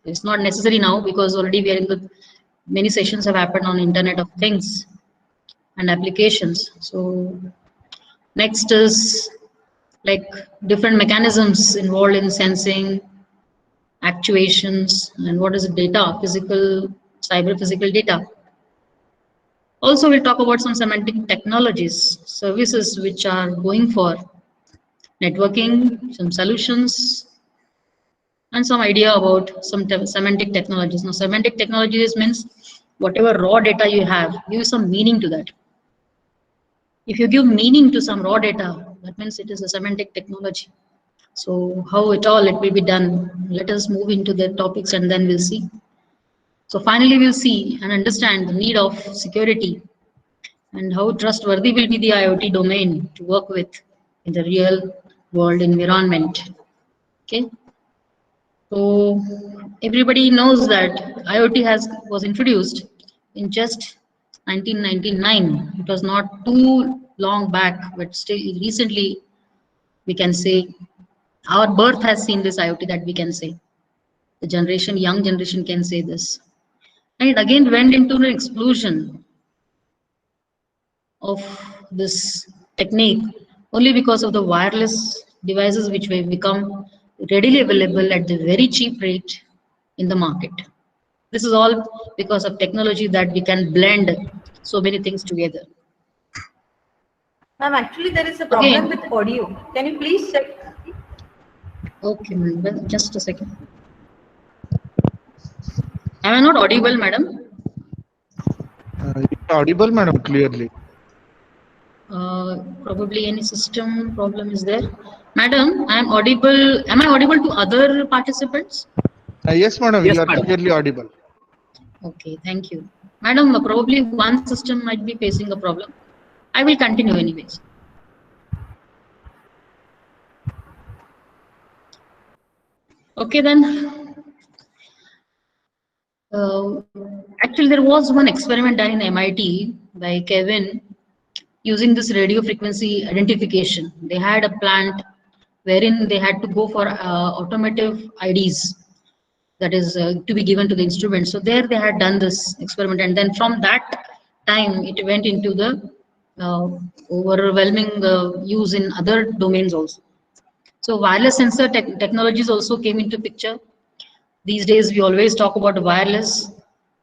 It's not necessary now because already we are in the many sessions have happened on Internet of Things and applications. So next is like different mechanisms involved in sensing, actuations, and what is data, physical, cyber physical data. Also, we'll talk about some semantic technologies, services which are going for networking, some solutions, and some idea about some semantic technologies. Now, semantic technologies means whatever raw data you have, give some meaning to that. If you give meaning to some raw data, that means it is a semantic technology. So how it all it will be done? Let us move into the topics and then we'll see. So finally, we'll see and understand the need of security and how trustworthy will be the IoT domain to work with in the real world environment. Okay. So everybody knows that IoT has was introduced in just 1999. It was not too long back, but still recently we can say our birth has seen this IoT that we can say. The generation, young generation can say this. And it again went into an explosion of this technique only because of the wireless devices which have become readily available at the very cheap rate in the market. This is all because of technology that we can blend so many things together. Ma'am, actually there is a Okay. problem with audio. Can you please check? Okay, well, just a second. Am I not audible, madam? It's audible, madam, clearly. Probably any system problem is there. Madam, I am audible. Am I audible to other participants? Yes, madam, Yes, you are madam. clearly audible. Okay, thank you. Madam, probably one system might be facing a problem. I will continue anyways. Okay then. Actually, there was one experiment done in MIT by Kevin using this radio frequency identification. They had a plant wherein they had to go for automotive IDs that is to be given to the instrument. So there they had done this experiment, and then from that time it went into the uh, overwhelming use in other domains also. So wireless sensor technologies also came into picture. These days we always talk about wireless,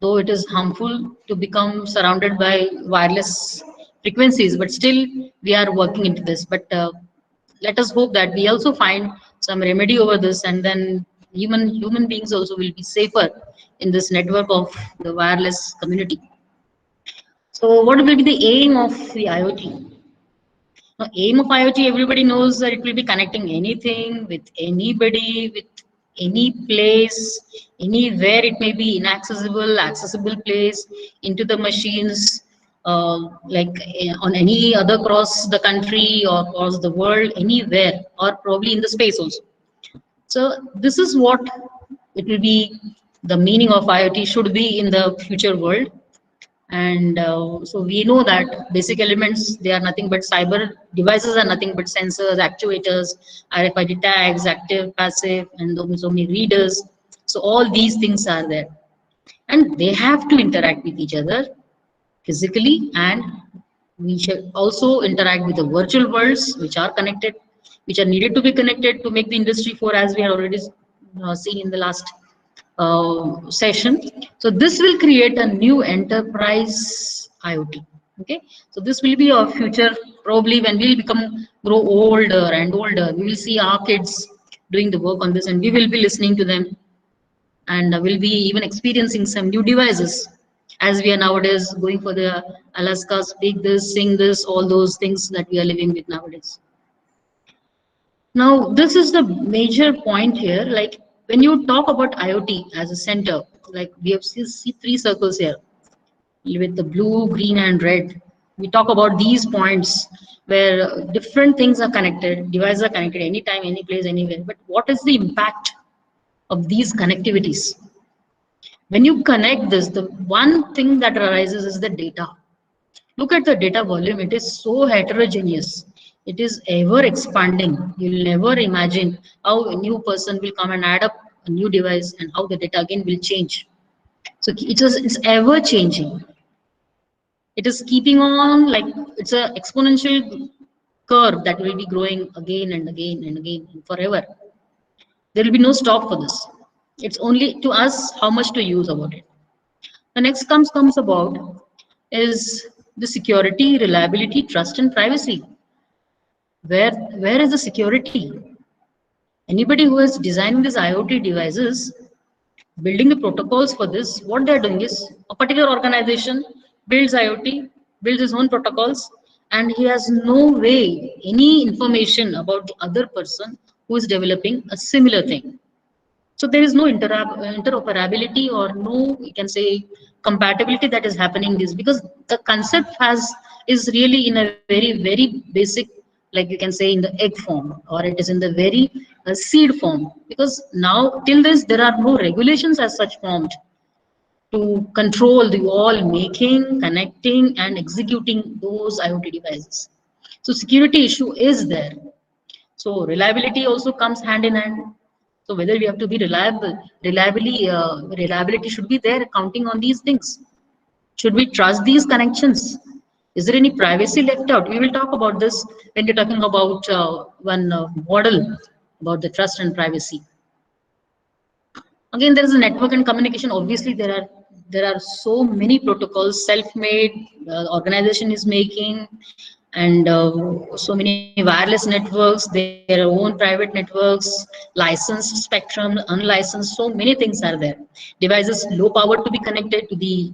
though it is harmful to become surrounded by wireless frequencies, but still we are working into this. But let us hope that we also find some remedy over this, and then human beings also will be safer in this network of the wireless community. So what will be the aim of the IoT? Now, aim of IoT, everybody knows that it will be connecting anything with anybody, with any place, anywhere it may be inaccessible, accessible place, into the machines, like on any other across the country or across the world, anywhere, or probably in the space also. So this is what it will be. The meaning of IoT should be in the future world. And so we know that basic elements, they are nothing but cyber devices, are nothing but sensors, actuators, RFID tags, active, passive, and so many readers. So all these things are there, and they have to interact with each other physically, and we should also interact with the virtual worlds which are connected, which are needed to be connected to make the industry 4, as we had already seen in the last session. So this will create a new enterprise IoT. Okay, so this will be our future. Probably when we become grow older and older, we will see our kids doing the work on this, and we will be listening to them, and will be even experiencing some new devices, as we are nowadays going for the Alaska speak this, sing this, all those things that we are living with nowadays. Now, this is the major point here. Like when you talk about IoT as a center, like we have see three circles here with the blue, green, and red. We talk about these points where different things are connected, devices are connected anytime, any place, anywhere. But what is the impact of these connectivities? When you connect this, the one thing that arises is the data. Look at the data volume, it is so heterogeneous. It is ever expanding. You'll never imagine how a new person will come and add up a new device and how the data again will change. So it's ever changing. It is keeping on, like it's a exponential curve that will be growing again and again and again and forever. There will be no stop for this. It's only to us how much to use about it. The next comes about is the security, reliability, trust, and privacy. Where is the security? Anybody who is designing these IoT devices, building the protocols for this, what they're doing is a particular organization builds IoT, builds his own protocols, and he has no way, any information about the other person who is developing a similar thing. So there is no interoperability or no, you can say, compatibility that is happening this, because the concept is really in a very basic, like you can say, in the egg form, or it is in the very seed form, because now till this there are no regulations as such formed to control the all making, connecting, and executing those IoT devices. So security issue is there. So reliability also comes hand in hand. So whether we have to be reliability should be there, counting on these things. Should we trust these connections? Is there any privacy left out? We will talk about this when we're talking about one model about the trust and privacy. Again, there is a network and communication. Obviously, there are so many protocols, self-made organization is making, and so many wireless networks, their own private networks, licensed spectrum, unlicensed. So many things are there. Devices low power to be connected to the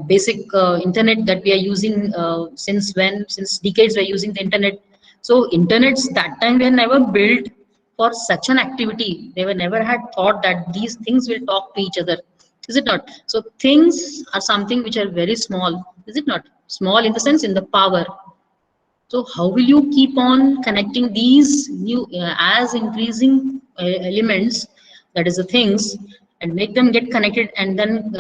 basic internet that we are using since decades. We are using the internet. So internets that time were never built for such an activity. They were never had thought that these things will talk to each other. Is it not? So things are something which are very small. Is it not? Small in the sense in the power. So how will you keep on connecting these new as increasing elements, that is the things, and make them get connected and then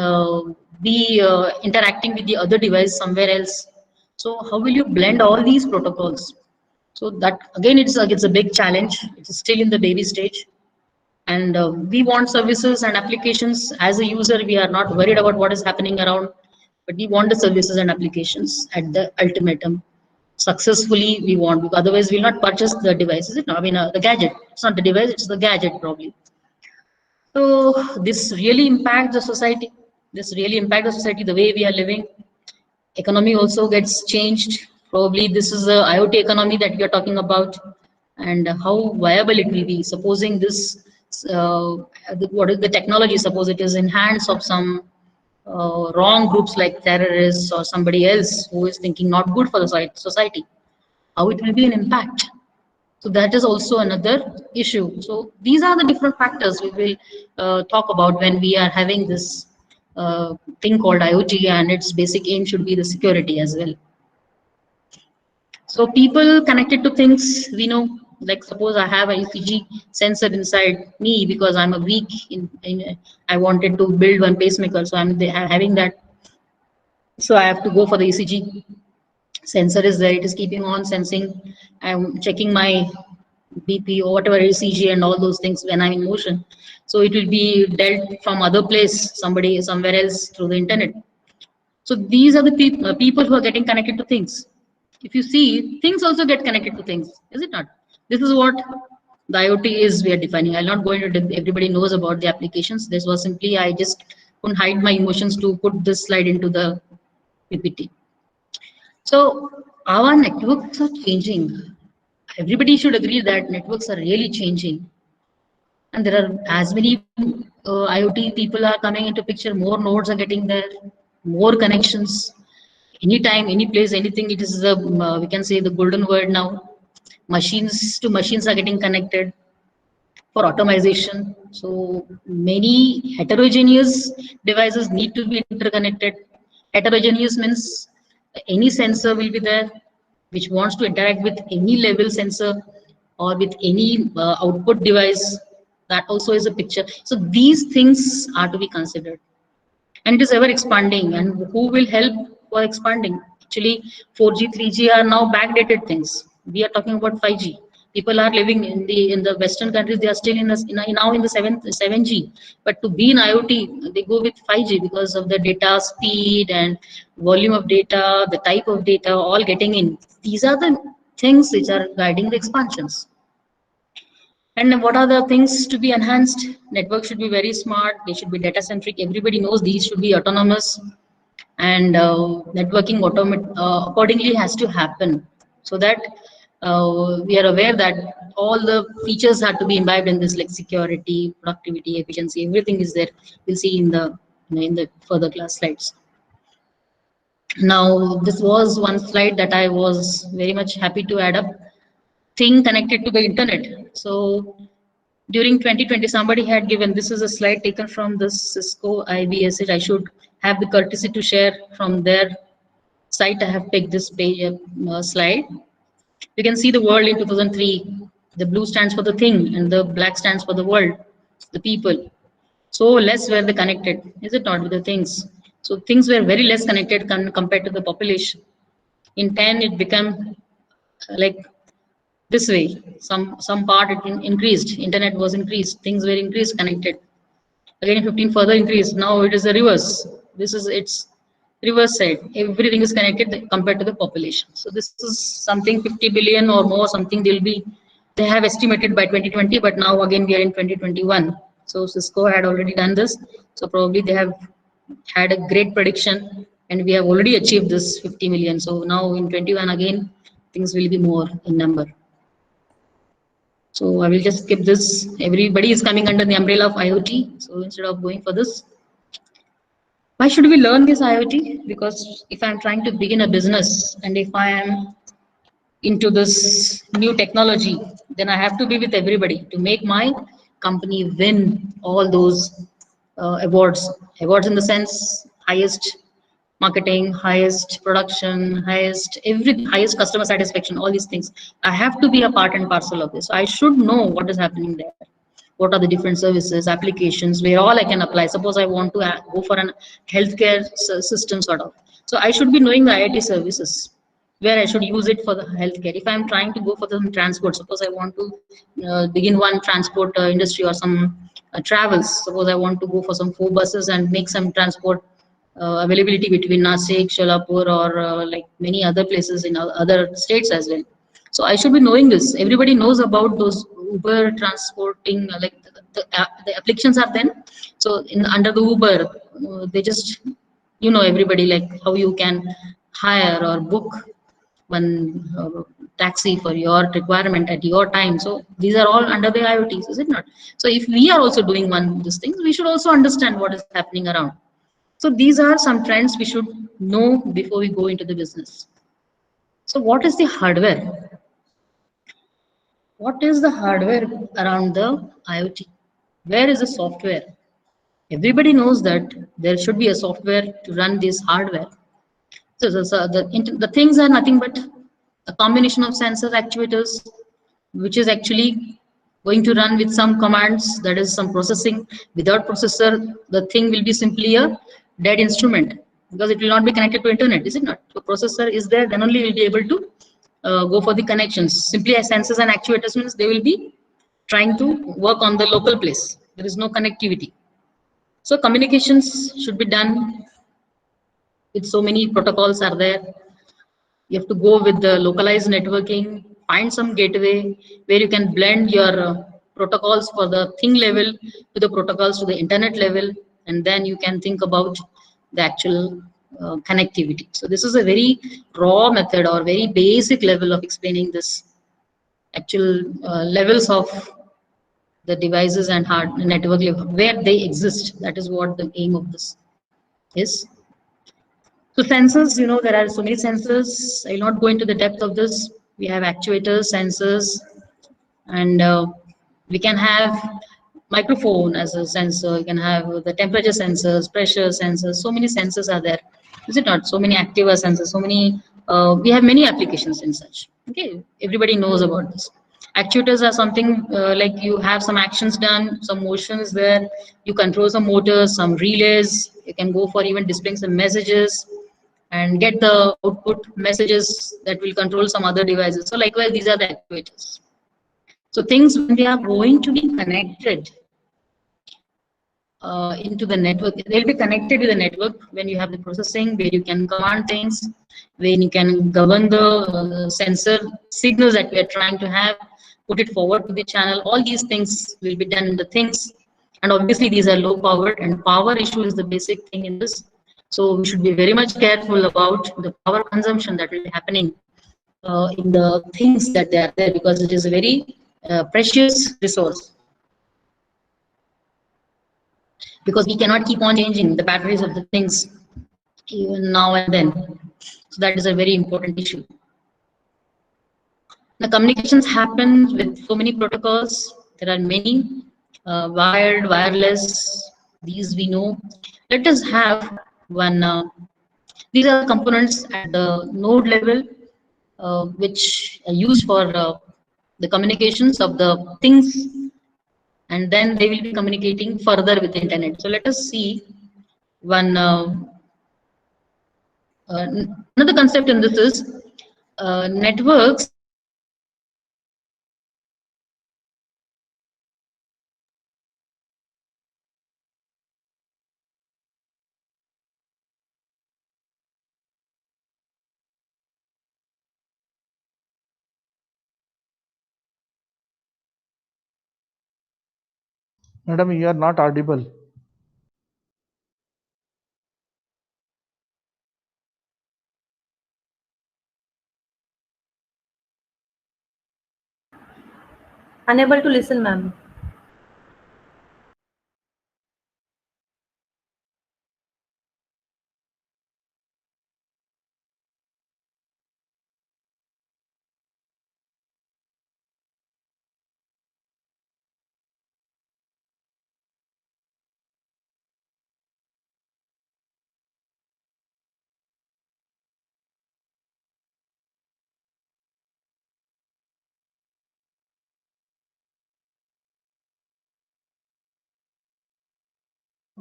be interacting with the other device somewhere else? So how will you blend all these protocols? So that again, it's a big challenge. It's still in the baby stage, and we want services and applications. As a user, we are not worried about what is happening around, but we want the services and applications at the ultimatum. Successfully, we want, because otherwise we'll not purchase the device. Is it not? I mean, the gadget. It's not the device; it's the gadget probably. So this really impacts the society. This really impacts the society, the way we are living. Economy also gets changed. Probably this is the IoT economy that we are talking about, and how viable it will be. Supposing this, what is the technology? Suppose it is in hands of some wrong groups like terrorists or somebody else who is thinking not good for the society. How it will be an impact? So that is also another issue. So these are the different factors we will talk about when we are having this thing called IoT, and its basic aim should be the security as well. So people connected to things, we know, like suppose I have a ECG sensor inside me because I'm a weak I wanted to build one pacemaker, so I'm having that. So I have to go for the ECG. Sensor is there, it is keeping on sensing. I'm checking my BP or whatever ECG and all those things when I'm in motion. So it will be dealt from other place, somebody somewhere else through the internet. So these are the people who are getting connected to things. If you see, things also get connected to things, is it not? This is what the IoT is we are defining. I'm not going to, everybody knows about the applications. This was simply, I just couldn't hide my emotions to put this slide into the PPT. So our networks are changing. Everybody should agree that networks are really changing. And there are as many IoT people are coming into picture, more nodes are getting there, more connections. Anytime, any place, anything, it is the, we can say the golden word now. Machines to machines are getting connected for automation. So many heterogeneous devices need to be interconnected. Heterogeneous means any sensor will be there which wants to interact with any level sensor or with any output device. That also is a picture. So these things are to be considered, and it is ever expanding. And who will help for expanding? Actually, 4G, 3G are now backdated things. We are talking about 5G. People are living in the Western countries. They are still now in the 7G, but to be in IoT, they go with 5G because of the data speed and volume of data, the type of data, all getting in. These are the things which are guiding the expansions. And what are the things to be enhanced? Network should be very smart. They should be data centric. Everybody knows these should be autonomous, and networking accordingly has to happen, so that we are aware that all the features have to be imbibed in this, like security, productivity, efficiency. Everything is there. We'll see in the further class slides. Now, this was one slide that I was very much happy to add up. Thing connected to the internet. So during 2020, somebody had given, this is a slide taken from this Cisco IBSH. I should have the courtesy to share from their site. I have picked this page slide. You can see the world in 2003. The blue stands for the thing and the black stands for the world, the people. So less were they connected, is it not, with the things? So things were very less connected compared to the population. In 10, it became like this way. Some part it increased. Internet was increased. Things were increased, connected. Again, 15 further increased. Now it is the reverse. This is its reverse side. Everything is connected compared to the population. So this is something 50 billion or more, something they have estimated by 2020, but now again we are in 2021. So Cisco had already done this. So probably they have had a great prediction, and we have already achieved this 50 million. So now in 21 again, things will be more in number. So I will just skip this. Everybody is coming under the umbrella of IoT. So instead of going for this, why should we learn this IoT? Because if I'm trying to begin a business, and if I am into this new technology, then I have to be with everybody to make my company win all those awards. Awards in the sense, highest marketing, highest production, highest customer satisfaction, all these things. I have to be a part and parcel of this. So I should know what is happening there. What are the different services, applications, where all I can apply. Suppose I want to go for an healthcare system sort of. So I should be knowing the IoT services, where I should use it for the healthcare. If I'm trying to go for some transport, suppose I want to begin one transport industry or some travels. Suppose I want to go for some 4 buses and make some transport availability between Nasik, Sholapur, or like many other places in other states as well. So I should be knowing this. Everybody knows about those Uber transporting, like the applications are then. So under the Uber, they just, everybody, like how you can hire or book one taxi for your requirement at your time. So these are all under the IoTs, is it not? So if we are also doing these things, we should also understand what is happening around. So these are some trends we should know before we go into the business. So what is the hardware? What is the hardware around the IoT? Where is the software? Everybody knows that there should be a software to run this hardware. So the things are nothing but a combination of sensors, actuators, which is actually going to run with some commands, that is some processing. Without processor, the thing will be simply a dead instrument, because it will not be connected to internet, is it not? So processor is there, then only we'll be able to go for the connections. Simply as sensors and actuators means they will be trying to work on the local place. There is no connectivity. So communications should be done with so many protocols are there. You have to go with the localized networking, find some gateway where you can blend your protocols for the thing level to the protocols to the internet level, and then you can think about the actual connectivity. So this is a very raw method or very basic level of explaining this actual levels of the devices and hard network level, where they exist. That is what the aim of this is. So sensors, there are so many sensors. I will not go into the depth of this. We have actuators, sensors, and we can have microphone as a sensor. You can have the temperature sensors, pressure sensors. So many sensors are there, is it not? So many active sensors. So many. We have many applications in such. Okay, everybody knows about this. Actuators are something like you have some actions done, some motions there. You control some motors, some relays. You can go for even displaying some messages and get the output messages that will control some other devices. So likewise, these are the actuators. So things when they are going to be connected into the network, they'll be connected to the network when you have the processing where you can command things, when you can govern the sensor signals that we are trying to have, put it forward to the channel. All these things will be done in the things. And obviously these are low powered, and power issue is the basic thing in this. So we should be very much careful about the power consumption that will be happening in the things that they are there, because it is a very precious resource, because we cannot keep on changing the batteries of the things even now and then. So that is a very important issue. The communications happen with so many protocols. There are many wired, wireless. These we know. Let us have one. These are the components at the node level, which are used for the communications of the things, and then they will be communicating further with the internet. So let us see one. Another concept in this is networks. Madam, you are not audible. Unable to listen, ma'am.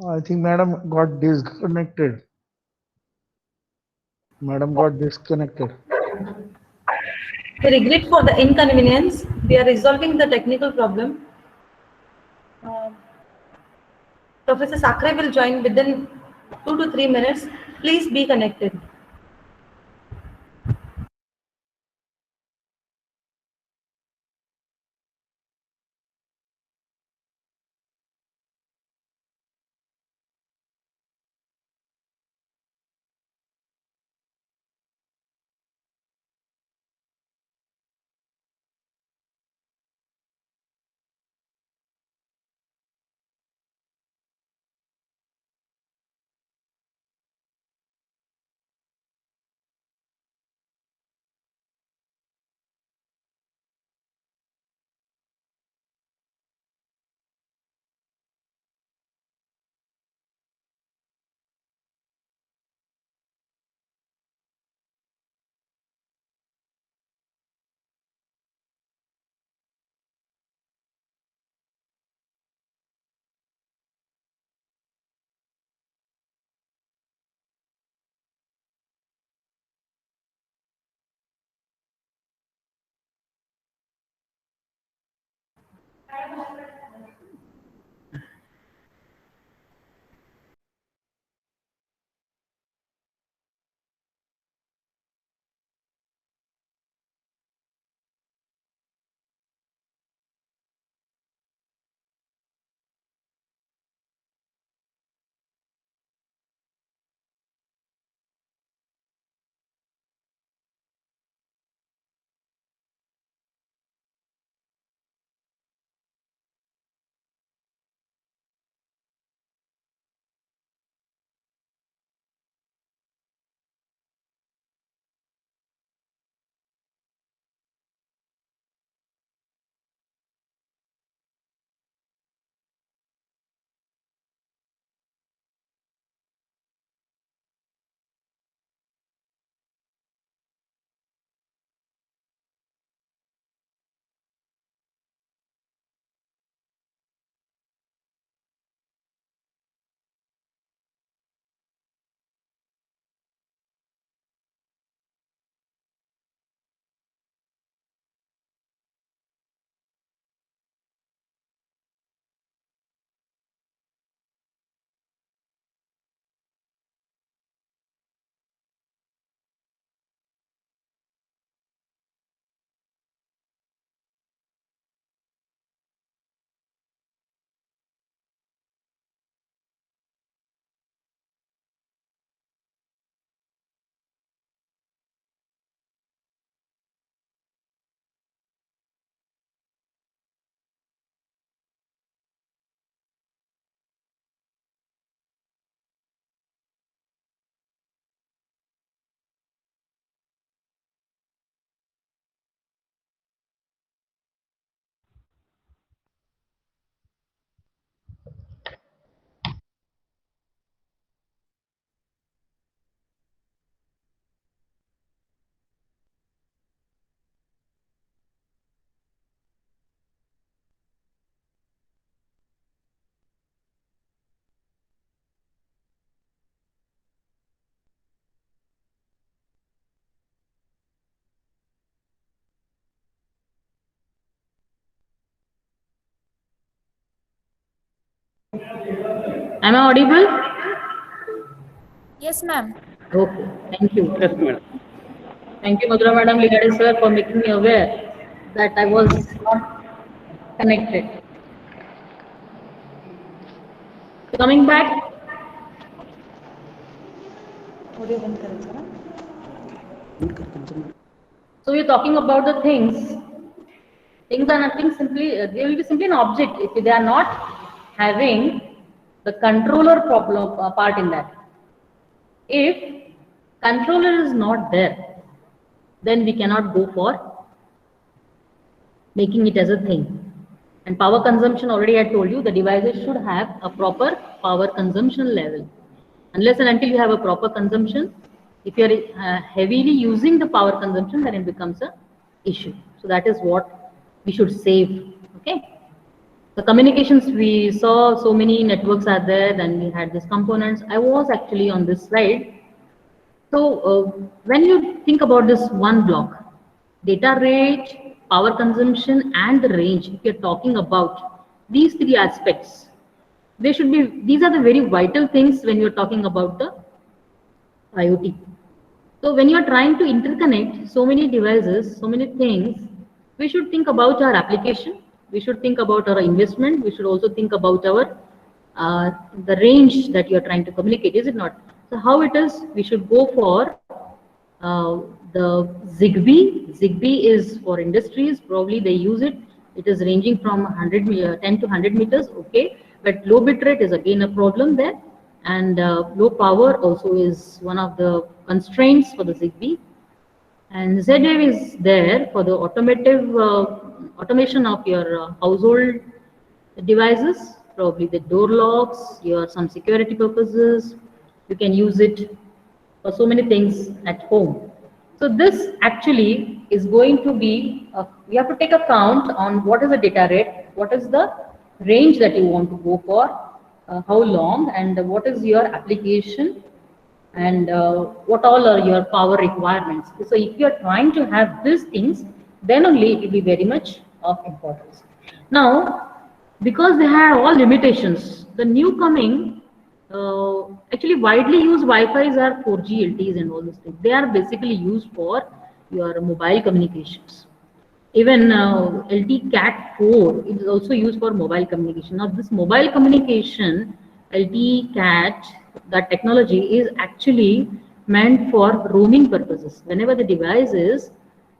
I think Madam got disconnected. Madam got disconnected. We regret for the inconvenience. We are resolving the technical problem. Uh, Professor Sakre will join within 2 to 3 minutes. Please be connected. Am I audible? Yes, ma'am. Okay, thank you. Yes, madam. Thank you, Madhura Madam, Ligade sir, for making me aware that I was not connected. So coming back, Audio बंद करेगा ना? so we're talking about the things. Things are nothing simply, they will be simply an object if they are not having the controller problem part in that. If controller is not there, then we cannot go for making it as a thing. And power consumption, already I told you, the devices should have a proper power consumption level. Unless and until you have a proper consumption, if you are heavily using the power consumption, then it becomes a issue. So that is what we should save. Okay. The communications, we saw so many networks are there, then we had these components. I was actually on this slide. So when you think about this one block, data rate, power consumption, and the range, if you're talking about these three aspects, they should be, these are the very vital things when you're talking about the IoT. So when you're trying to interconnect so many devices, so many things, we should think about our application, we should think about our investment, we should also think about our the range that you're trying to communicate, is it not? So how it is, we should go for the Zigbee. Zigbee is for industries, probably they use it. It is ranging from 10 to 100 meters, okay. But low bit rate is again a problem there. And low power also is one of the constraints for the Zigbee. And Z-Wave is there for the automotive automation of your household devices, probably the door locks, your some security purposes. You can use it for so many things at home. So this actually is going to be, we have to take account on what is the data rate, what is the range that you want to go for, how long, and what is your application, and what all are your power requirements. So if you are trying to have these things, then only it will be very much of importance. Now, because they have all limitations, the new coming, actually widely used Wi-Fi's are 4G LTEs and all those things. They are basically used for your mobile communications. Even LTE Cat 4 is also used for mobile communication. Now this mobile communication, LTE Cat, that technology is actually meant for roaming purposes. Whenever the device is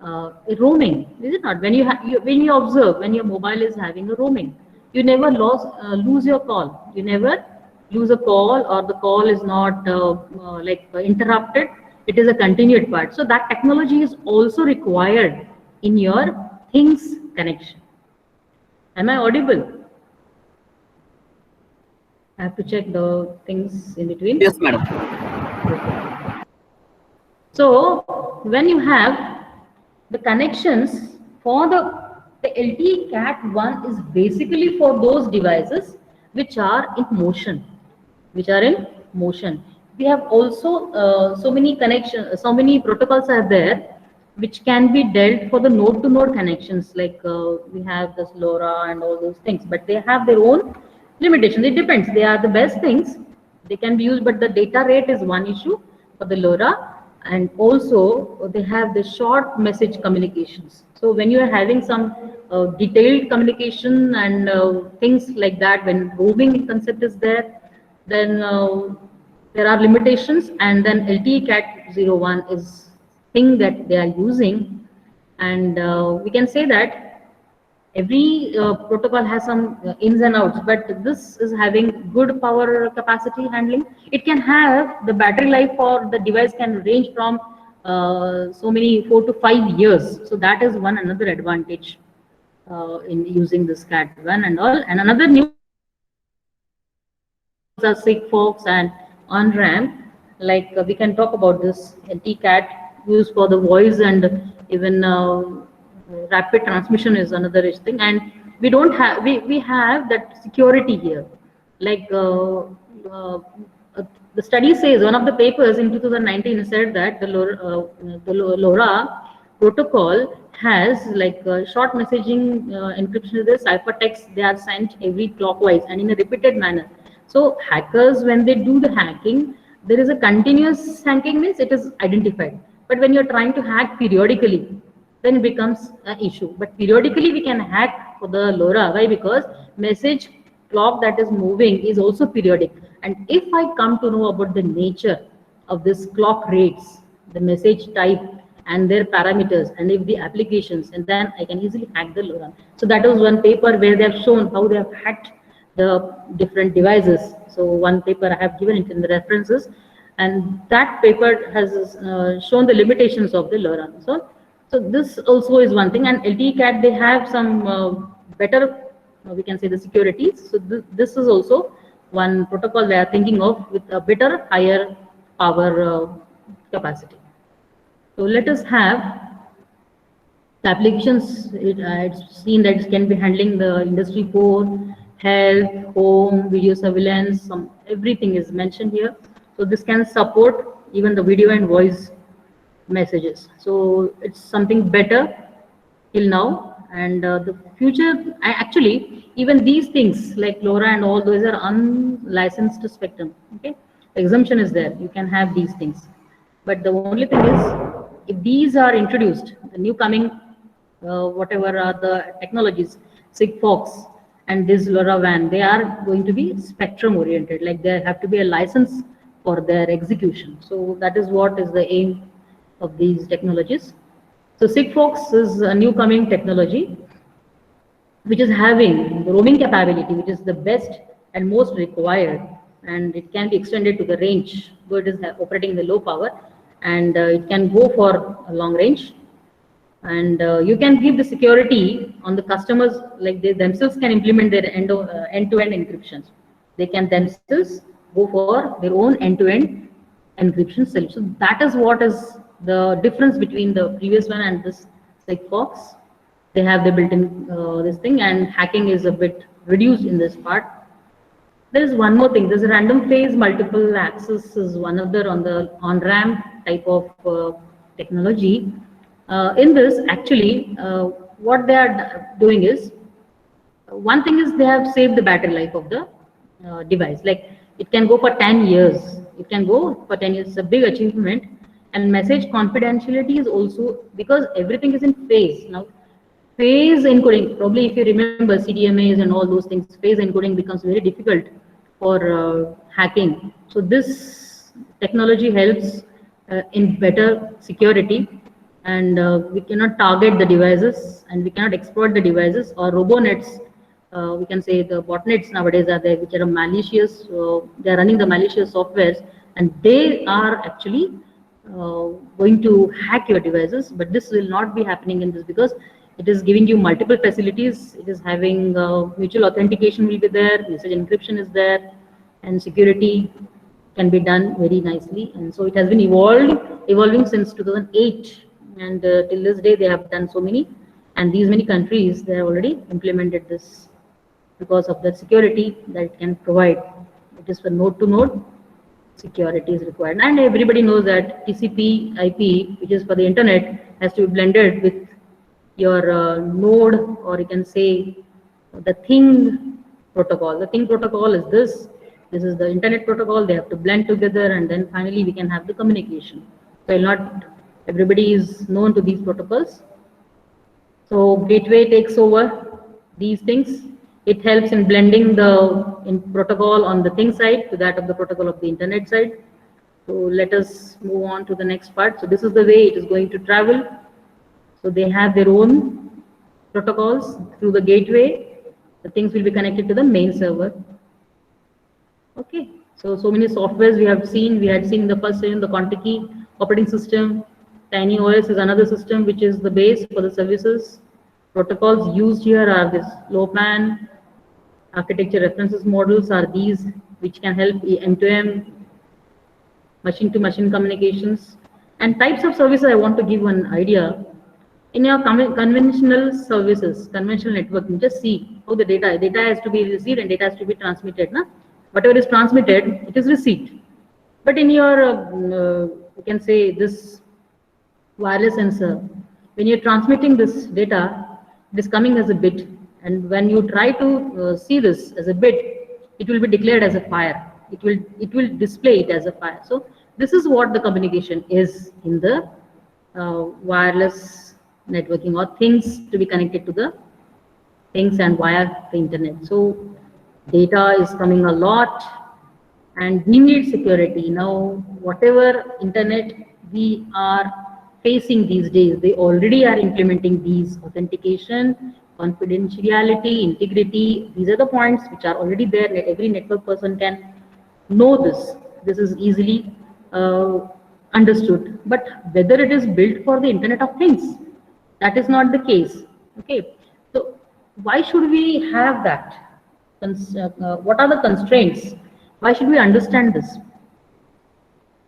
roaming, is it not? When you observe, when your mobile is having a roaming, you never lose your call. You never lose a call, or the call is not interrupted. It is a continued part. So that technology is also required in your things connection. Am I audible? I have to check the things in between. Yes, madam. So when you have the connections for the LTE Cat 1 is basically for those devices which are in motion, We have also so many connections, so many protocols are there which can be dealt for the node-to-node connections, like we have this LoRa and all those things, but they have their own limitations. It depends. They are the best things. They can be used, but the data rate is one issue for the LoRa, and also they have the short message communications. So when you are having some detailed communication and things like that, when roaming concept is there, then there are limitations, and then LTE Cat 01 is thing that they are using, and we can say that every protocol has some ins and outs, but this is having good power capacity handling. It can have the battery life for the device can range from so many 4 to 5 years. So that is one another advantage in using this Cat 1 and all. And another new are Sigfox and on-ramp. Like we can talk about this LTE Cat used for the voice, and even rapid transmission is another thing. And we don't have, we have that security here. Like the study says, one of the papers in 2019 said that the LoRa protocol has like short messaging encryption is the ciphertext. They are sent every clockwise and in a repeated manner. So hackers, when they do the hacking, there is a continuous hacking means it is identified. But when you're trying to hack periodically, then it becomes an issue. But periodically we can hack for the LoRa. Why? Because message clock that is moving is also periodic. And if I come to know about the nature of this clock rates, the message type and their parameters, and if the applications, and then I can easily hack the LoRa. So that was one paper where they have shown how they have hacked the different devices. So one paper I have given it in the references, and that paper has shown the limitations of the LoRa. So this also is one thing, and LTE-CAT, they have some better, we can say, the securities. So this is also one protocol they are thinking of with a better, higher power capacity. So let us have the applications. It's seen that it can be handling the Industry 4, health, home, video surveillance, everything is mentioned here. So this can support even the video and voice messages. So it's something better till now, and the future, actually even these things like LoRa and all those are unlicensed spectrum. Okay, exemption is there, you can have these things, but the only thing is, if these are introduced, the new coming whatever are the technologies, Sigfox and this LoRaWAN, they are going to be spectrum oriented, like there have to be a license for their execution. So that is what is the aim of these technologies. So Sigfox is a new coming technology which is having the roaming capability, which is the best and most required, and it can be extended to the range, though it is operating in the low power, and it can go for a long range, and you can give the security on the customers, like they themselves can implement their end-to-end encryptions. They can themselves go for their own end-to-end encryption solution. That is what is the difference between the previous one and this Sigfox. They have the built-in this thing, and hacking is a bit reduced in this part. There is one more thing. There's a random phase multiple access is one other on the on-ramp type of technology. In this, actually, what they are doing is, one thing is they have saved the battery life of the device. Like it can go for 10 years. It can go for 10 years. It's a big achievement. And message confidentiality is also, because everything is in phase now. Phase encoding, probably if you remember CDMAs and all those things, phase encoding becomes very difficult for hacking. So this technology helps in better security, and we cannot target the devices, and we cannot exploit the devices, or robonets. We can say the botnets nowadays are there, which are malicious. They are running the malicious softwares, and they are actually going to hack your devices. But this will not be happening in this, because it is giving you multiple facilities. It is having mutual authentication will be there, message encryption is there, and security can be done very nicely. And so it has been evolving since 2008, and till this day they have done so many, and these many countries they have already implemented this because of the security that it can provide. It is for node to node security is required, and everybody knows that TCP IP, which is for the internet, has to be blended with your node, or you can say the thing protocol. The thing protocol is this is the internet protocol. They have to blend together, and then finally we can have the communication. So not everybody is known to these protocols. So gateway takes over these things. It helps in blending the protocol on the thing side to that of the protocol of the internet side. So let us move on to the next part. So this is the way it is going to travel. So they have their own protocols through the gateway. The things will be connected to the main server. Okay. So many softwares we have seen. We had seen the first one, the Contiki operating system. TinyOS is another system which is the base for the services. Protocols used here are this LoWPAN. Architecture references models are these, which can help end-to-end machine-to-machine communications. And types of services, I want to give one idea. In your conventional services, conventional networking, just see how the data has to be received and data has to be transmitted. Na? Whatever is transmitted, it is received. But in your, you can say this wireless sensor, when you're transmitting this data, it is coming as a bit, and when you try to see this as a bit, it will be declared as a fire. It will display it as a fire. So this is what the communication is in the wireless networking, or things to be connected to the things and via the internet. So data is coming a lot, and we need security. Now, whatever internet we are facing these days, they already are implementing these: authentication, confidentiality, integrity. These are the points which are already there. Every network person can know this. This is easily understood. But whether it is built for the Internet of Things, that is not the case. Okay. So why should we have that? What are the constraints? Why should we understand this?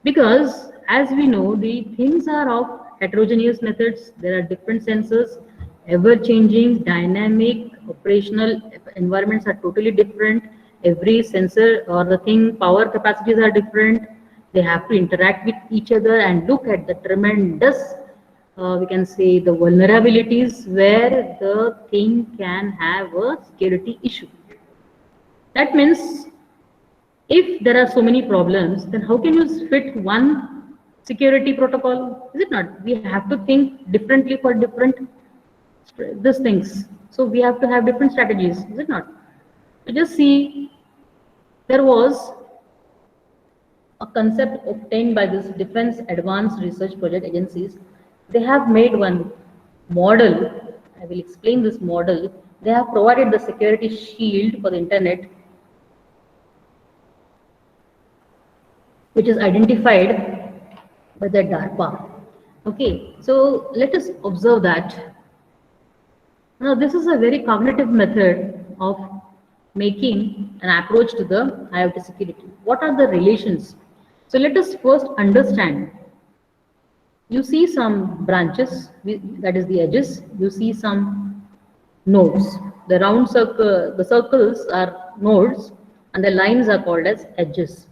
Because as we know, the things are of heterogeneous methods. There are different sensors, ever changing, dynamic, operational environments are totally different. Every sensor or the thing power capacities are different. They have to interact with each other and look at the tremendous, we can say, the vulnerabilities where the thing can have a security issue. That means if there are so many problems, then how can you fit one security protocol? Is it not? We have to think differently for different these things. So we have to have different strategies. Is it not? So just see, there was a concept obtained by this Defense Advanced Research Project agencies. They have made one model. I will explain this model. They have provided the security shield for the internet, which is identified by the DARPA. Okay, so let us observe that. Now, this is a very cognitive method of making an approach to the IoT security. What are the relations? So let us first understand. You see some branches, that is the edges. You see some nodes. The round circle, the circles are nodes, and the lines are called as edges.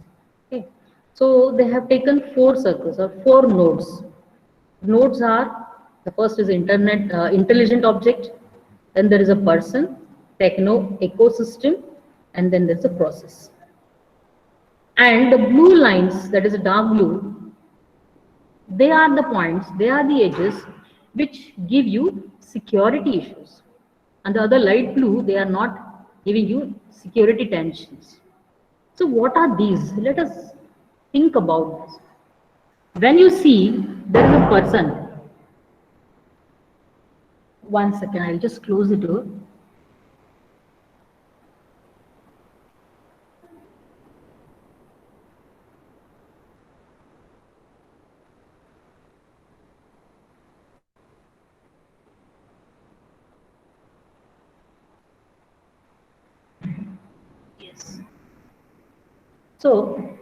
Okay. So they have taken 4 circles or 4 nodes. Nodes are, the first is internet, intelligent object, then there is a person, techno, ecosystem, and then there's a process. And the blue lines, that is a dark blue, they are the points, they are the edges which give you security issues. And the other light blue, they are not giving you security tensions. So what are these? Let us think about this. When you see there is a person, one second, I'll just close the door. Yes. So,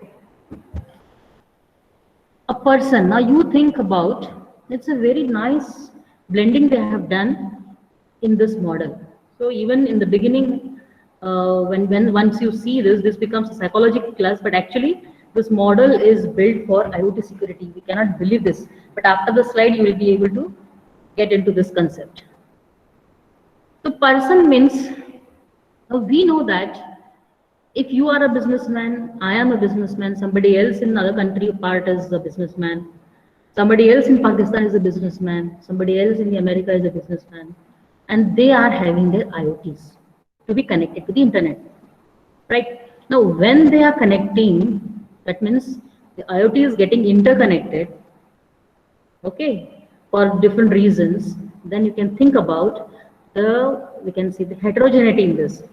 a person, now you think about, it's a very nice blending they have done in this model. So even in the beginning, when once you see this becomes a psychological class, but actually this model is built for IoT security. We cannot believe this, but after the slide you will be able to get into this concept. So person means, we know that if you are a businessman, I am a businessman, somebody else in another country part is a businessman, somebody else in Pakistan is a businessman, somebody else in America is a businessman, and they are having their IoTs to be connected to the internet, right? Now, when they are connecting, that means the IoT is getting interconnected, okay, for different reasons. Then you can think about we can see the heterogeneity in this.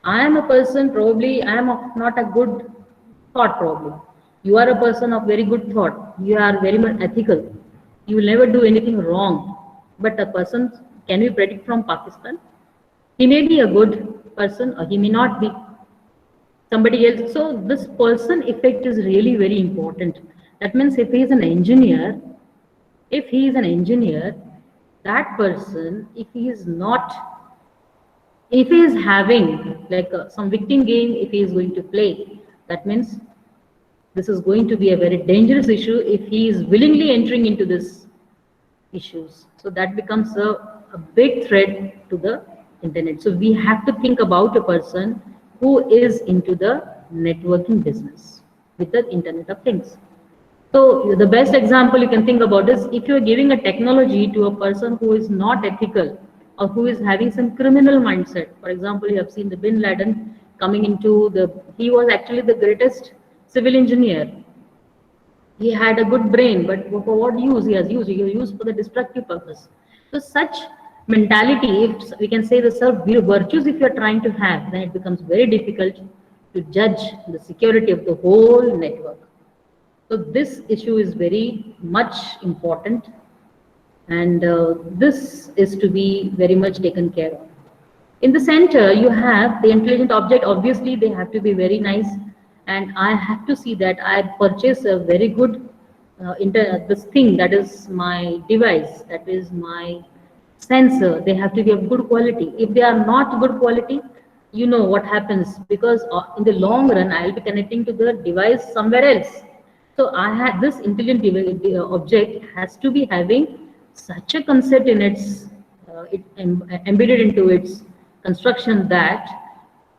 I am a person, probably I am not a good thought, probably. You are a person of very good thought. You are very much ethical. You will never do anything wrong. But a person, can we predict from Pakistan? He may be a good person or he may not be. Somebody else. So this person effect is really very important. That means if he is an engineer, that person, if he is having like some victim game, if he is going to play, that means this is going to be a very dangerous issue if he is willingly entering into this issues. So that becomes a big threat to the internet. So we have to think about a person who is into the networking business with the Internet of Things. So the best example you can think about is if you are giving a technology to a person who is not ethical or who is having some criminal mindset. For example, you have seen the Bin Laden coming into he was actually the greatest civil engineer. He had a good brain, but for what use he has used? He has used for the destructive purpose. So such mentality, if we can say the virtues, if you are trying to have, then it becomes very difficult to judge the security of the whole network. So this issue is very much important, and this is to be very much taken care of. In the center, you have the intelligent object. Obviously, they have to be very nice, and I have to see that I purchase a very good this thing, that is my device, that is my sensor. They have to be of good quality. If they are not good quality, you know what happens, because in the long run, I will be connecting to the device somewhere else. So I had this intelligent object has to be having such a concept in its embedded into its construction that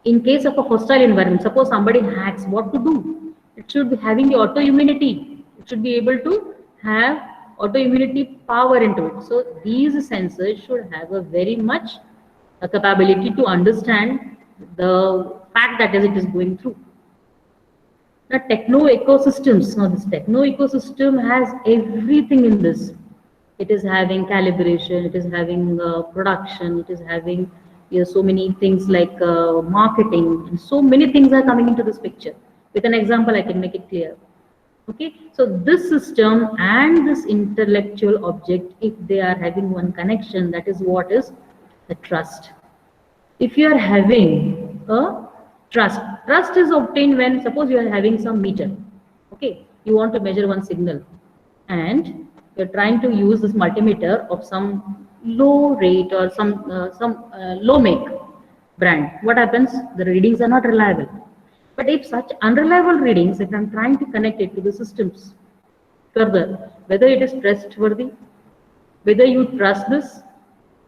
in case of a hostile environment, suppose somebody hacks, what to do? It should be having the autoimmunity. It should be able to have autoimmunity power into it. So these sensors should have a very much a capability to understand the fact that it is going through. The techno ecosystems. Now this techno ecosystem has everything in this. It is having calibration, it is having production, it is having so many things like marketing, and so many things are coming into this picture. With an example, I can make it clear. Okay, so this system and this intellectual object, if they are having one connection, that is what is the trust. If you are having a trust is obtained when, suppose you are having some meter. Okay, you want to measure one signal, and you're trying to use this multimeter of some low rate or some low make brand. What happens? The readings are not reliable. But if such unreliable readings, if I'm trying to connect it to the systems further, whether it is trustworthy, whether you trust this,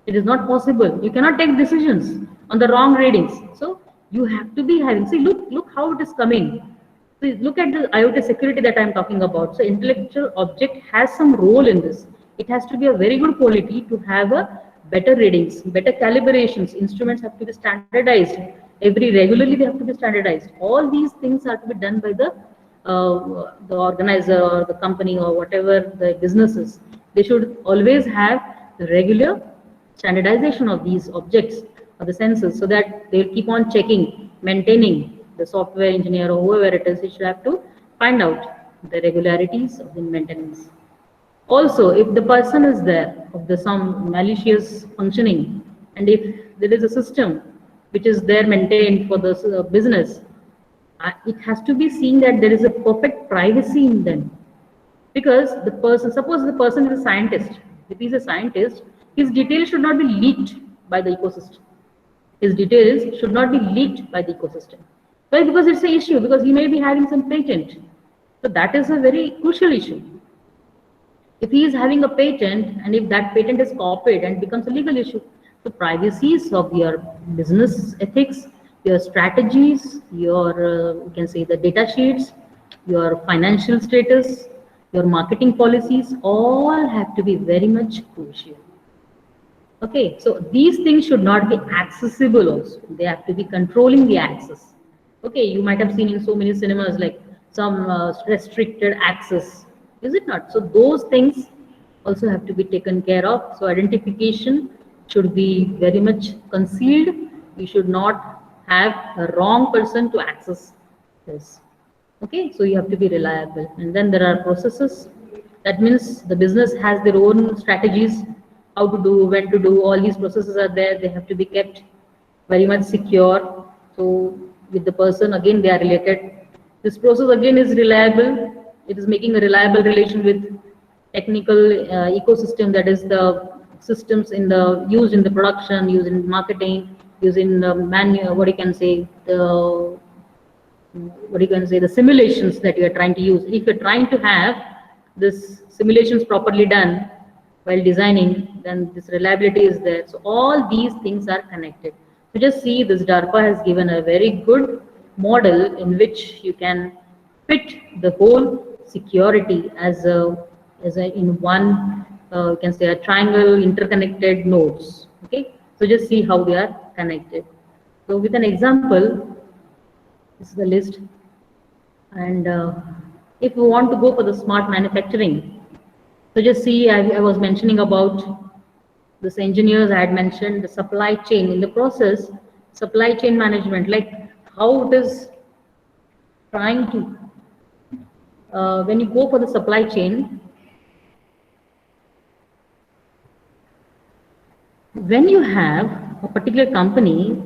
it is not possible. You cannot take decisions on the wrong readings. So you have to be having, see, look how it is coming. Please look at the IoT security that I'm talking about. So intellectual object has some role in this. It has to be a very good quality to have a better readings, better calibrations. Instruments have to be standardized. Regularly they have to be standardized. All these things are to be done by the organizer or the company or whatever the business is. They should always have the regular standardization of these objects or the sensors, so that they'll keep on checking, maintaining. The software engineer or whoever it is, he should have to find out the regularities of the maintenance. Also, if the person is there of some malicious functioning, and if there is a system which is there maintained for the business, it has to be seen that there is a perfect privacy in them. Because the person, suppose the person is a scientist. If he is a scientist, his details should not be leaked by the ecosystem. His details should not be leaked by the ecosystem. Why? Because it's an issue, because he may be having some patent. So that is a very crucial issue. If he is having a patent, and if that patent is copied and becomes a legal issue, the privacies of your business ethics, your strategies, your you can say the data sheets, your financial status, your marketing policies, all have to be very much crucial. Okay, so these things should not be accessible also. They have to be controlling the access. Okay, you might have seen in so many cinemas like some restricted access, is it not? So those things also have to be taken care of. So identification should be very much concealed. You should not have a wrong person to access this. Okay, so you have to be reliable. And then there are processes. That means the business has their own strategies, how to do, when to do. All these processes are there. They have to be kept very much secure. So with the person, again, they are related. This process again is reliable. It is making a reliable relation with technical ecosystem, that is the systems used in the production, used in marketing, used in the the simulations that you are trying to use. If you're trying to have this simulations properly done, while designing, then this reliability is there. So all these things are connected. So just see, this DARPA has given a very good model in which you can fit the whole security as a in one, you can say, a triangle interconnected nodes. Okay, so just see how they are connected. So with an example, this is the list. And if we want to go for the smart manufacturing, so just see, I was mentioning about this engineers. I had mentioned the supply chain in the process, supply chain management, like how it is trying to, when you go for the supply chain, when you have a particular company,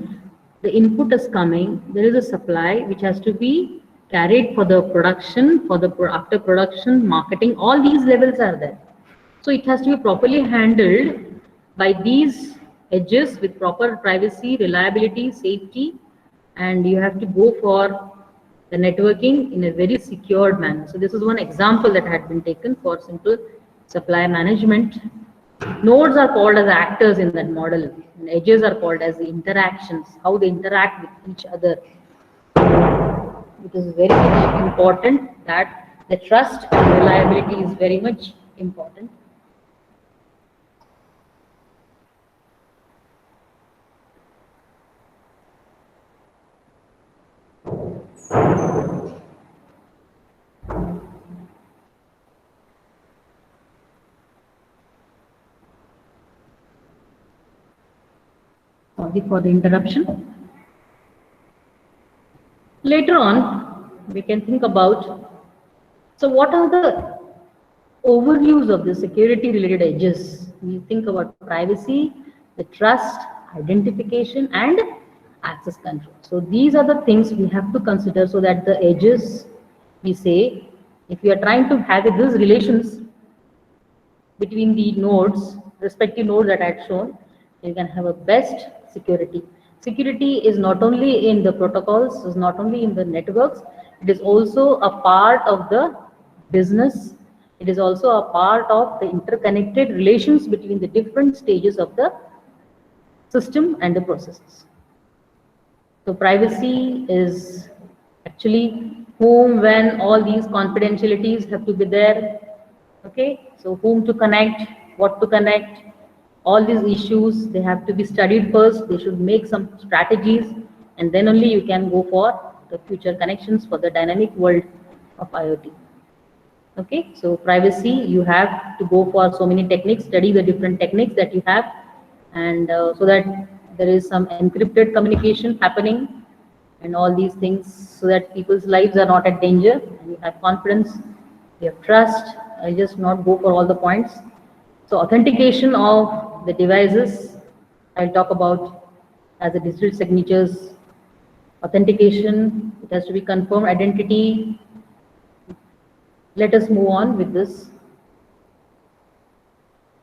the input is coming, there is a supply which has to be carried for the production, for the after production, marketing, all these levels are there. So it has to be properly handled by these edges with proper privacy, reliability, safety, and you have to go for the networking in a very secured manner. So this is one example that had been taken for simple supply management. Nodes are called as actors in that model, and edges are called as the interactions, how they interact with each other. It is very much important that the trust and reliability is very much important. Sorry for the interruption. Later on, we can think about, so what are the overviews of the security related edges? We think about privacy, the trust, identification, and access control. So these are the things we have to consider, so that the edges, we say, if we are trying to have these relations between the nodes, respective nodes that I had shown, you can have a best security. Security is not only in the protocols, is not only in the networks, it is also a part of the business. It is also a part of the interconnected relations between the different stages of the system and the processes. So privacy is actually whom, when, all these confidentialities have to be there. Okay, so whom to connect, what to connect, all these issues, they have to be studied first. They should make some strategies, and then only you can go for the future connections for the dynamic world of IoT. Okay, so privacy, you have to go for so many techniques, study the different techniques that you have, and so that there is some encrypted communication happening and all these things, so that people's lives are not at danger, and you have confidence, you have trust. I just not go for all the points. So authentication of the devices, I'll talk about as a digital signatures. Authentication, it has to be confirmed identity. Let us move on with this.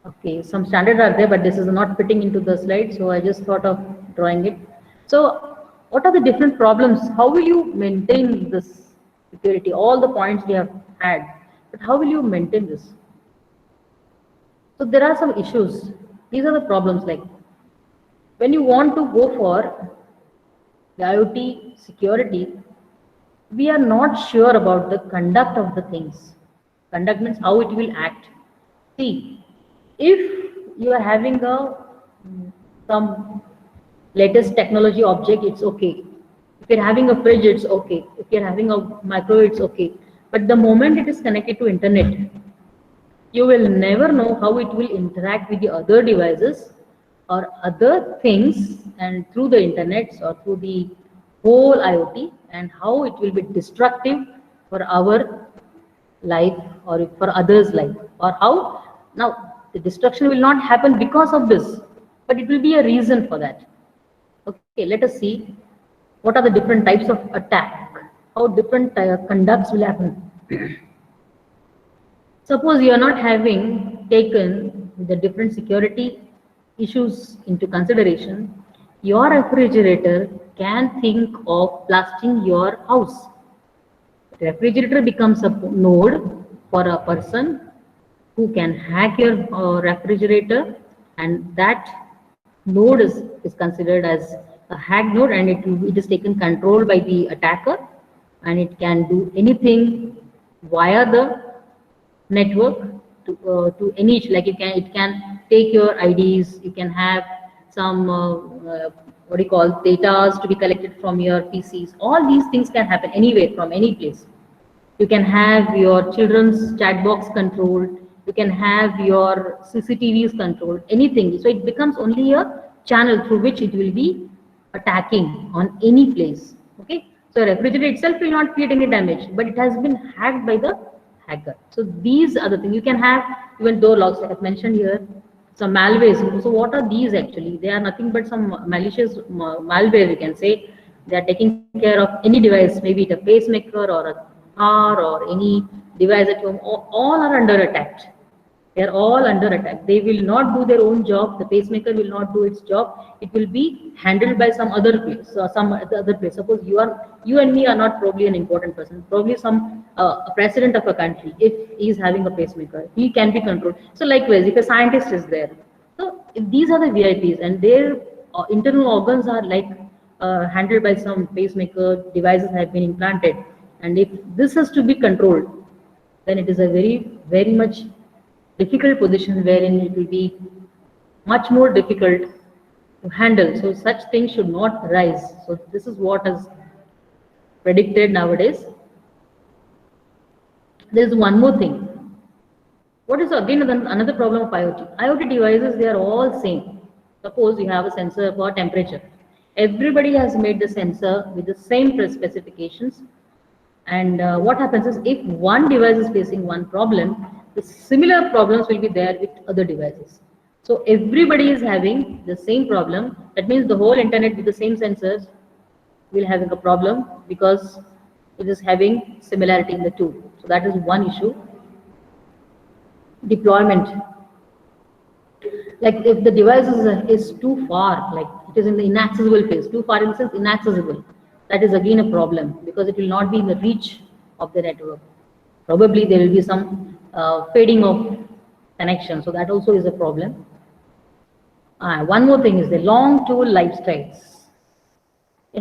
Okay, some standards are there, but this is not fitting into the slide, so I just thought of drawing it. So what are the different problems? How will you maintain this security? All the points we have had, but how will you maintain this? So there are some issues. These are the problems, like when you want to go for the IoT security, we are not sure about the conduct of the things. Conduct means how it will act. See, if you are having some latest technology object, it's okay. If you're having a fridge, it's okay. If you're having a microwave, it's okay. But the moment it is connected to internet, you will never know how it will interact with the other devices or other things, and through the internet or through the whole IoT, and how it will be destructive for our life or for others' life, or how now the destruction will not happen because of this, but it will be a reason for that. Okay, let us see what are the different types of attack, how different conducts will happen. Suppose you are not having taken the different security issues into consideration, your refrigerator can think of blasting your house. The refrigerator becomes a node for a person who can hack your refrigerator, and that node is considered as a hack node, and it is taken control by the attacker, and it can do anything via the network to any, like it can take your IDs, you can have some what do you call, data to be collected from your PCs. All these things can happen anywhere from any place. You can have your children's chat box controlled, you can have your CCTVs controlled, anything. So it becomes only a channel through which it will be attacking on any place. Okay, so refrigerator itself will not create any damage, but it has been hacked by the hacker. So these are the things. You can have even door locks, like I've mentioned here, some malwares. So what are these actually? They are nothing but some malicious malware, we can say. They are taking care of any device, maybe it a pacemaker or a car or any device at home. All are under attack. They are all under attack. They will not do their own job. The pacemaker will not do its job. It will be handled by some other place, some other place. Suppose you and me are not probably an important person. Probably some a president of a country. If he is having a pacemaker, he can be controlled. So likewise, if a scientist is there, so if these are the VIPs, and their internal organs are like handled by some pacemaker. Devices have been implanted, and if this has to be controlled, then it is a very much difficult position wherein it will be much more difficult to handle. So such things should not rise. So this is what is predicted nowadays. There is one more thing. What is again another problem of IoT? IoT devices, they are all same. Suppose you have a sensor for temperature. Everybody has made the sensor with the same specifications. And what happens is, if one device is facing one problem, the similar problems will be there with other devices. So everybody is having the same problem. That means the whole internet with the same sensors will having a problem because it is having similarity in the two. So that is one issue. Deployment. Like if the device is too far, like it is in the inaccessible phase, too far in the sense inaccessible, that is again a problem because it will not be in the reach of the network. Probably there will be some fading of connection, so that also is a problem. One more thing is the long tool lifestyles.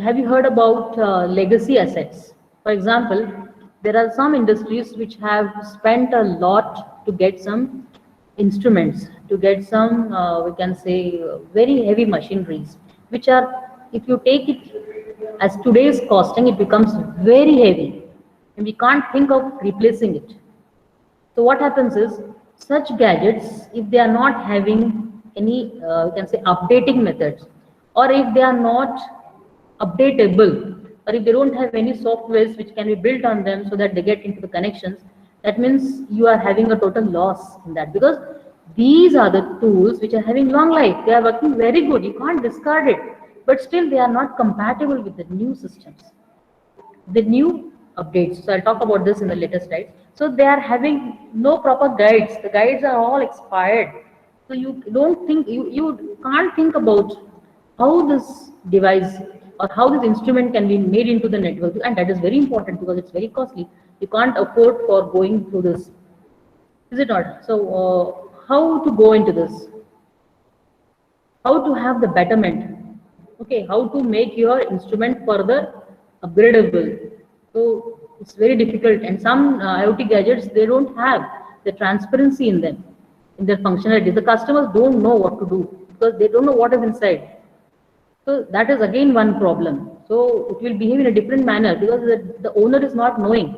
Have you heard about legacy assets? For example, there are some industries which have spent a lot to get some instruments, to get some, we can say, very heavy machineries, which are, if you take it as today's costing, it becomes very heavy, and we can't think of replacing it. So what happens is, such gadgets, if they are not having any, we can say, updating methods, or if they are not updatable, or if they don't have any softwares which can be built on them so that they get into the connections, that means you are having a total loss in that, because these are the tools which are having long life. They are working very good. You can't discard it, but still they are not compatible with the new systems, the new updates. So I'll talk about this in the later slides. So they are having no proper guides. The guides are all expired. So you don't think, you can't think about how this device or how this instrument can be made into the network, and that is very important because it's very costly. You can't afford for going through this, is it not? So how to go into this? How to have the betterment? Okay, how to make your instrument further upgradable? So it's very difficult, and some IoT gadgets, they don't have the transparency in them, in their functionality. The customers don't know what to do because they don't know what is inside. So that is again one problem. So it will behave in a different manner because the owner is not knowing.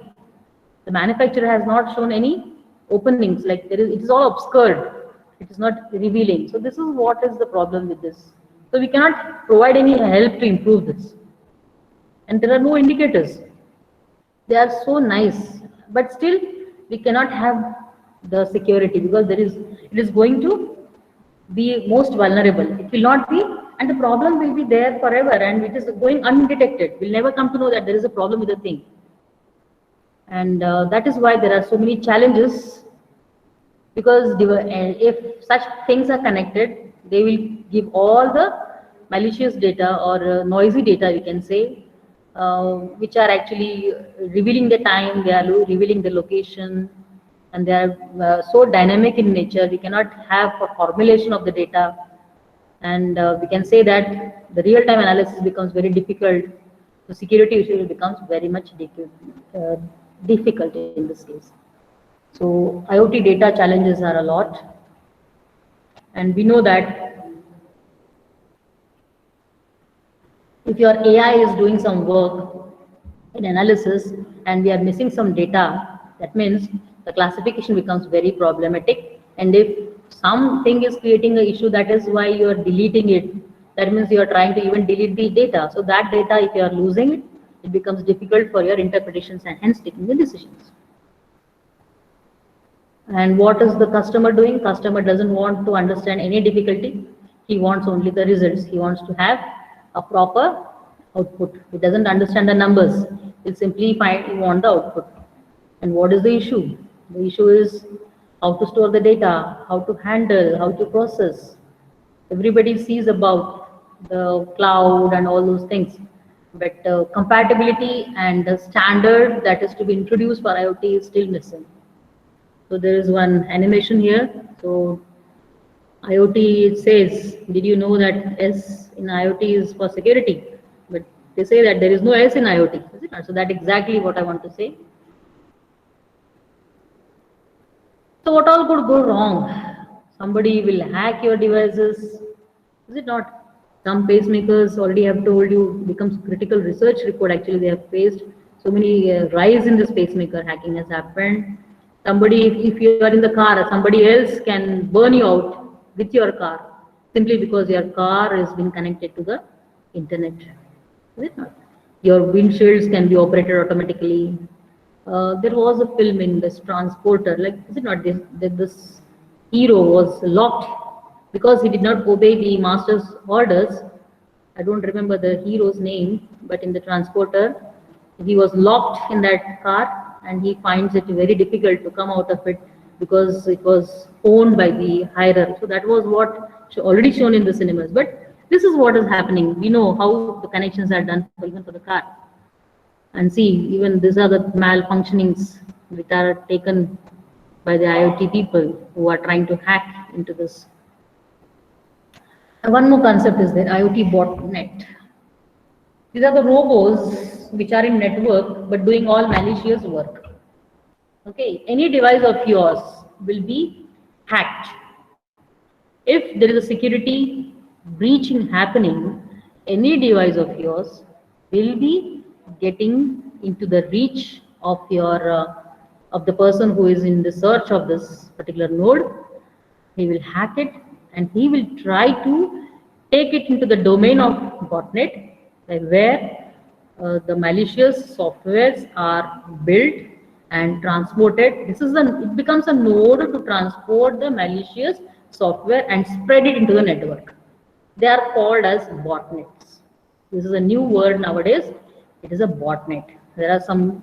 The manufacturer has not shown any openings, like it is all obscured. It is not revealing. So this is what is the problem with this. So we cannot provide any help to improve this. And there are no indicators. They are so nice, but still we cannot have the security because it is going to be most vulnerable. It will not be, and the problem will be there forever, and it is going undetected. We'll never come to know that there is a problem with the thing. And that is why there are so many challenges, because if such things are connected, they will give all the malicious data or noisy data, we can say, which are actually revealing the time, they are revealing the location, and they are so dynamic in nature. We cannot have a formulation of the data, and we can say that the real-time analysis becomes very difficult. The security issue becomes very much difficult in this case. So IoT data challenges are a lot, and we know that if your AI is doing some work in analysis and we are missing some data, that means the classification becomes very problematic. And if something is creating an issue, that is why you are deleting it. That means you are trying to even delete the data. So that data, if you are losing it, it becomes difficult for your interpretations and hence taking the decisions. And what is the customer doing? Customer doesn't want to understand any difficulty. He wants only the results. He wants to have a proper output. He doesn't understand the numbers. He'll simply want the output. And what is the issue? The issue is how to store the data, how to handle, how to process. Everybody sees about the cloud and all those things. But compatibility and the standard that is to be introduced for IoT is still missing. So there is one animation here. So IoT, it says, did you know that S in IoT is for security? But they say that there is no S in IoT, is it not? So that's exactly what I want to say. So what all could go wrong? Somebody will hack your devices, is it not? Some pacemakers already have told you becomes critical research report. Actually, they have faced so many rise in this pacemaker hacking has happened. Somebody, if you are in the car, somebody else can burn you out with your car simply because your car has been connected to the internet. Is it not? Your windshields can be operated automatically. There was a film in this transporter, like, is it not this hero was locked because he did not obey the master's orders. I don't remember the hero's name, but in the transporter, he was locked in that car and he finds it very difficult to come out of it because it was owned by the hirer. So that was what already shown in the cinemas. But this is what is happening. We know how the connections are done even for the car. And see, even these are the malfunctionings which are taken by the IoT people who are trying to hack into this. And one more concept is that IoT botnet. These are the robots which are in network but doing all malicious work. Okay, any device of yours will be hacked. If there is a security breaching happening, any device of yours will be getting into the reach of your of the person who is in the search of this particular node. He will hack it and he will try to take it into the domain of botnet, where the malicious softwares are built and transported. This is it becomes a node to transport the malicious software and spread it into the network. They are called as botnets. This is a new word nowadays. It is a botnet. There are some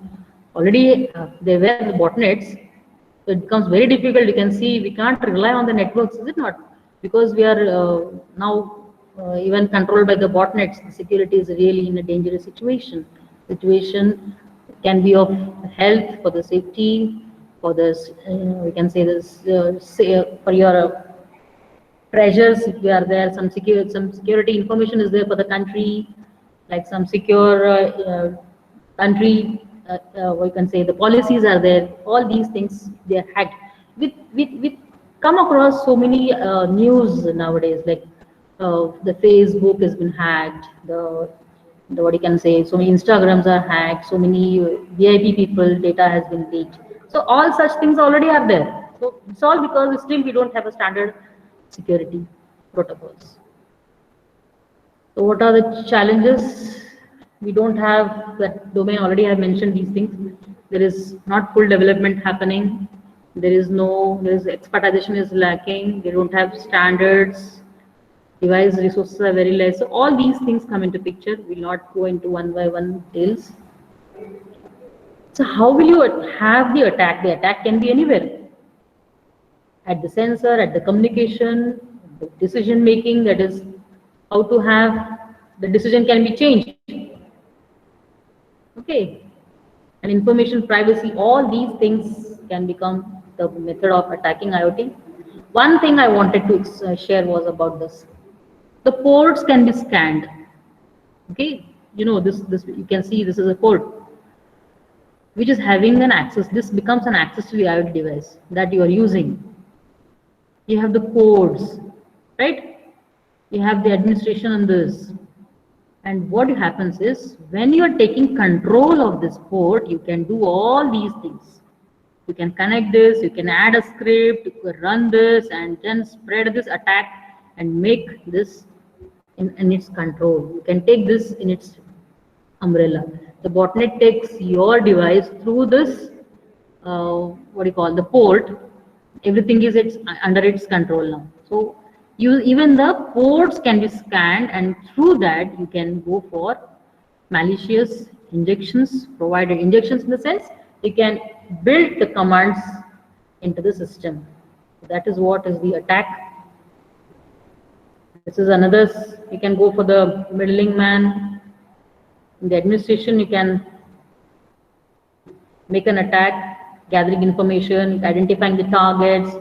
already they were the botnets. So it becomes very difficult. You can see we can't rely on the networks, is it not? Because we are now even controlled by the botnets. The security is really in a dangerous situation. Situation can be of health, for the safety, for this, we can say this, for your treasures, if you are there, some security information is there for the country, like some secure country, we can say the policies are there. All these things, they are hacked. We come across so many news nowadays, like the Facebook has been hacked, the what you can say, so many Instagrams are hacked, so many VIP people data has been leaked. So all such things already are there. So it's all because still we don't have a standard security protocols. So what are the challenges? We don't have that domain. Already I have mentioned these things. There is not full development happening. There is expertization is lacking. They don't have standards. Device resources are very less. So all these things come into picture. We'll not go into one by one details. So how will you have the attack? The attack can be anywhere. At the sensor, at the communication, the decision making, that is how to have the decision can be changed. Okay. And information privacy, all these things can become the method of attacking IoT. One thing I wanted to share was about this. The ports can be scanned. Okay, you know this you can see this is a port which is having an access. This becomes an access to the IoT device that you are using. You have the codes, right? You have the administration on this. And what happens is when you are taking control of this port, you can do all these things. You can connect this, you can add a script, you can run this and then spread this attack and make this in its control. You can take this in its umbrella. The botnet takes your device through this, what do you call, the port. Everything is under its control now. So even the ports can be scanned, and through that you can go for malicious injections, provided injections in the sense you can build the commands into the system. That is what is the attack. This is another, you can go for the middling man. In the administration, you can make an attack, gathering information, identifying the targets,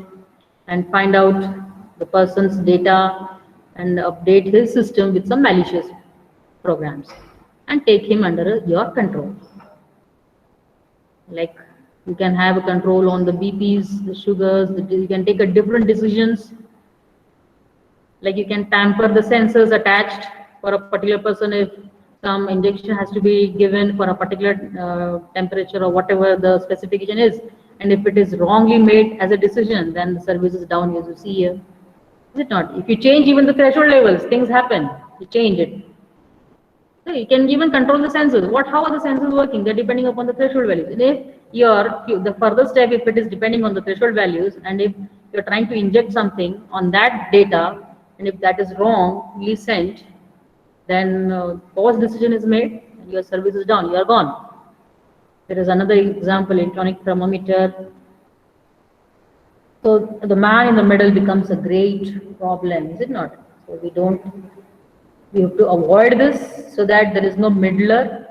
and find out the person's data and update his system with some malicious programs and take him under your control. Like you can have a control on the BPs, the sugars, you can take a different decisions. Like you can tamper the sensors attached for a particular person if some injection has to be given for a particular temperature or whatever the specification is. And if it is wrongly made as a decision, then the service is down, as you see here. Is it not? If you change even the threshold levels, things happen. You change it. So you can even control the sensors. How are the sensors working? They're depending upon the threshold values. And if the further step, if it is depending on the threshold values, and if you're trying to inject something on that data, and if that is wrongly sent, then false decision is made, and your service is down. You are gone. There is another example: electronic thermometer. So the man in the middle becomes a great problem, is it not? So we have to avoid this so that there is no middler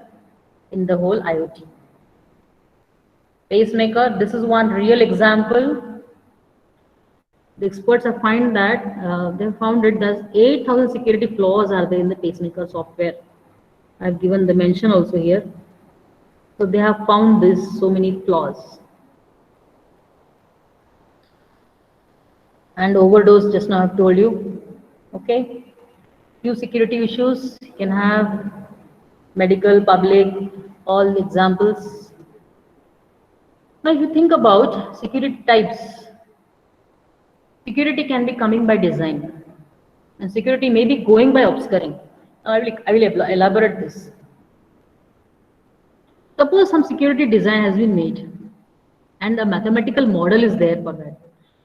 in the whole IoT. Pacemaker, this is one real example. The experts have found that they found it that 8,000 security flaws are there in the pacemaker software. I've given the mention also here. So they have found this so many flaws. And overdose, just now I've told you. Okay. Few security issues, you can have medical, public, all the examples. Now if you think about security types, security can be coming by design and security may be going by obscuring. Now I will elaborate this. Suppose some security design has been made and a mathematical model is there for that.